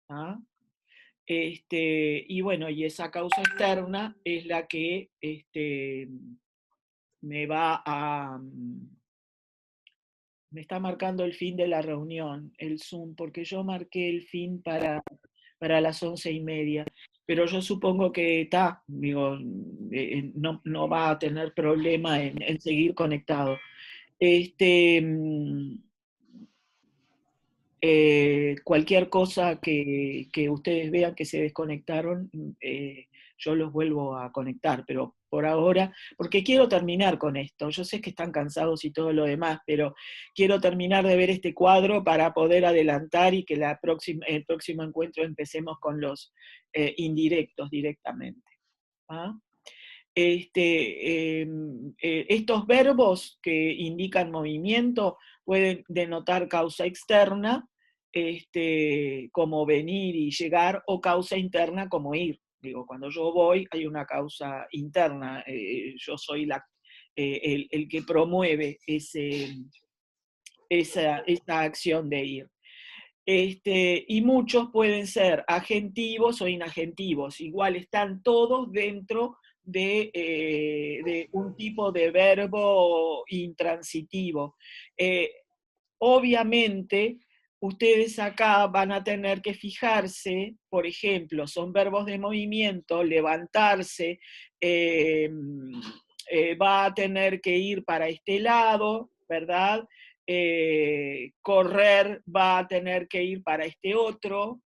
¿Ah? Y bueno, y esa causa externa es la que me va a... Me está marcando el fin de la reunión, el Zoom, porque yo marqué el fin para las 11:30, pero yo supongo que no va a tener problema en seguir conectado. Cualquier cosa que ustedes vean que se desconectaron, yo los vuelvo a conectar, pero por ahora, porque quiero terminar con esto, yo sé que están cansados y todo lo demás, pero quiero terminar de ver este cuadro para poder adelantar y que el próximo encuentro empecemos con los indirectos directamente. ¿Ah? Estos verbos que indican movimiento pueden denotar causa externa, como venir y llegar, o causa interna como ir. Digo, cuando yo voy hay una causa interna, yo soy el que promueve esa acción de ir. Y muchos pueden ser agentivos o inagentivos, igual están todos dentro de un tipo de verbo intransitivo. Obviamente, ustedes acá van a tener que fijarse, por ejemplo, son verbos de movimiento, levantarse, va a tener que ir para este lado, ¿verdad? Correr va a tener que ir para este otro,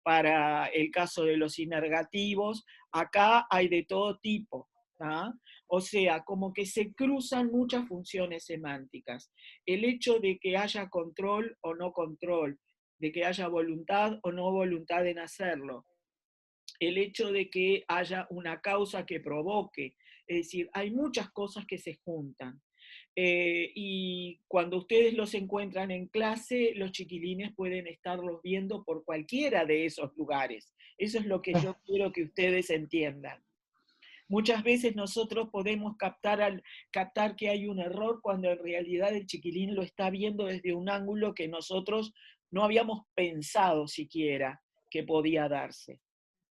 para el caso de los inergativos. Acá hay de todo tipo, ¿tá? O sea, como que se cruzan muchas funciones semánticas. El hecho de que haya control o no control, de que haya voluntad o no voluntad en hacerlo, el hecho de que haya una causa que provoque, es decir, hay muchas cosas que se juntan. Y cuando ustedes los encuentran en clase, los chiquilines pueden estarlos viendo por cualquiera de esos lugares. Eso es lo que yo quiero que ustedes entiendan. Muchas veces nosotros podemos captar que hay un error cuando en realidad el chiquilín lo está viendo desde un ángulo que nosotros no habíamos pensado siquiera que podía darse.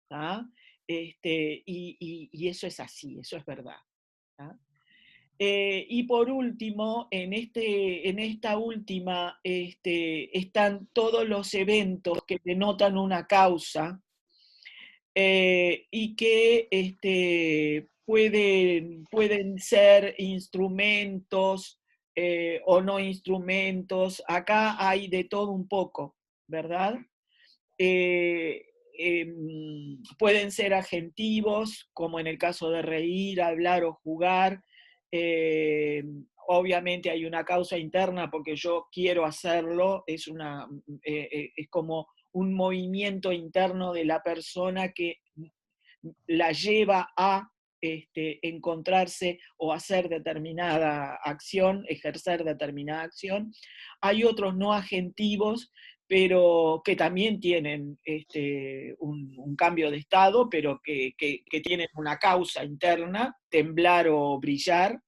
¿Ah? Y eso es así, eso es verdad. ¿Ah? Y por último, en esta última están todos los eventos que denotan una causa y que pueden ser instrumentos o no instrumentos. Acá hay de todo un poco, ¿verdad? Pueden ser agentivos, como en el caso de reír, hablar o jugar. Obviamente hay una causa interna porque yo quiero hacerlo, es como un movimiento interno de la persona que la lleva a encontrarse o hacer determinada acción, ejercer determinada acción. Hay otros no agentivos, pero que también tienen un cambio de estado, pero que tienen una causa interna, temblar o brillar.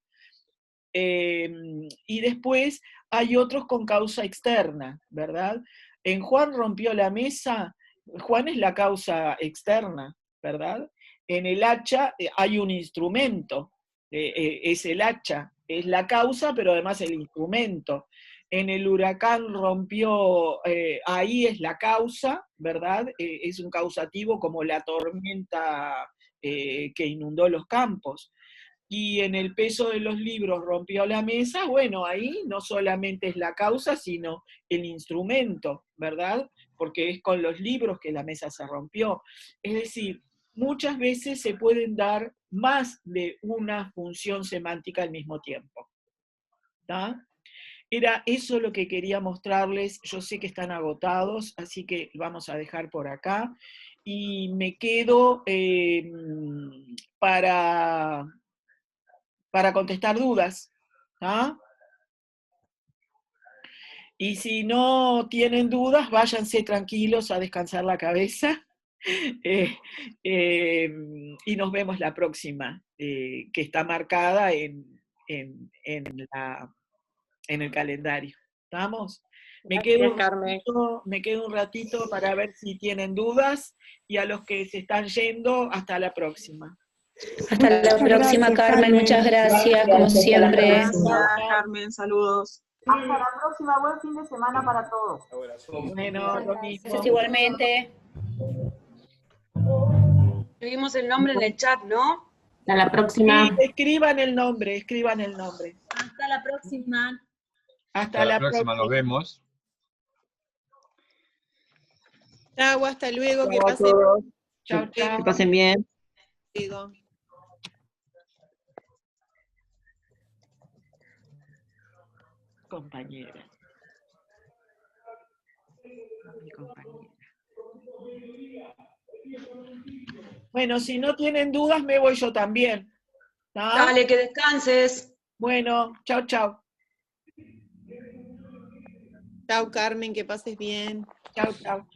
Y después hay otros con causa externa, ¿verdad? En Juan rompió la mesa, Juan es la causa externa, ¿verdad? En el hacha hay un instrumento, es el hacha, es la causa, pero además el instrumento. En el huracán rompió, ahí es la causa, ¿verdad? Es un causativo como la tormenta que inundó los campos. Y en el peso de los libros rompió la mesa, bueno, ahí no solamente es la causa, sino el instrumento, ¿verdad? Porque es con los libros que la mesa se rompió. Es decir, muchas veces se pueden dar más de una función semántica al mismo tiempo. ¿Tá? Era eso lo que quería mostrarles. Yo sé que están agotados, así que vamos a dejar por acá. Y me quedo para contestar dudas. ¿Ah? Y si no tienen dudas, váyanse tranquilos a descansar la cabeza. Y nos vemos la próxima, que está marcada en el calendario. ¿Estamos? Me quedo un ratito para ver si tienen dudas, y a los que se están yendo, hasta la próxima. Hasta la próxima, Carmen. Muchas gracias, como siempre. Gracias, Carmen. Saludos. Hasta la próxima, buen fin de semana para todos. Bueno, lo mismo. Gracias igualmente. Escribimos el nombre en el chat, ¿no? Hasta la próxima. Sí, escriban el nombre, escriban el nombre. Hasta la próxima. Hasta la próxima, nos vemos. Chau, hasta luego. Que Chau a pasen. todos. Chau, chau. Que pasen bien. Digo. Compañera. Mi compañera. Bueno, si no tienen dudas, me voy yo también. ¿Tá? Dale, que descanses. Bueno, chau, chau. Chau, Carmen, que pases bien. Chau, chau.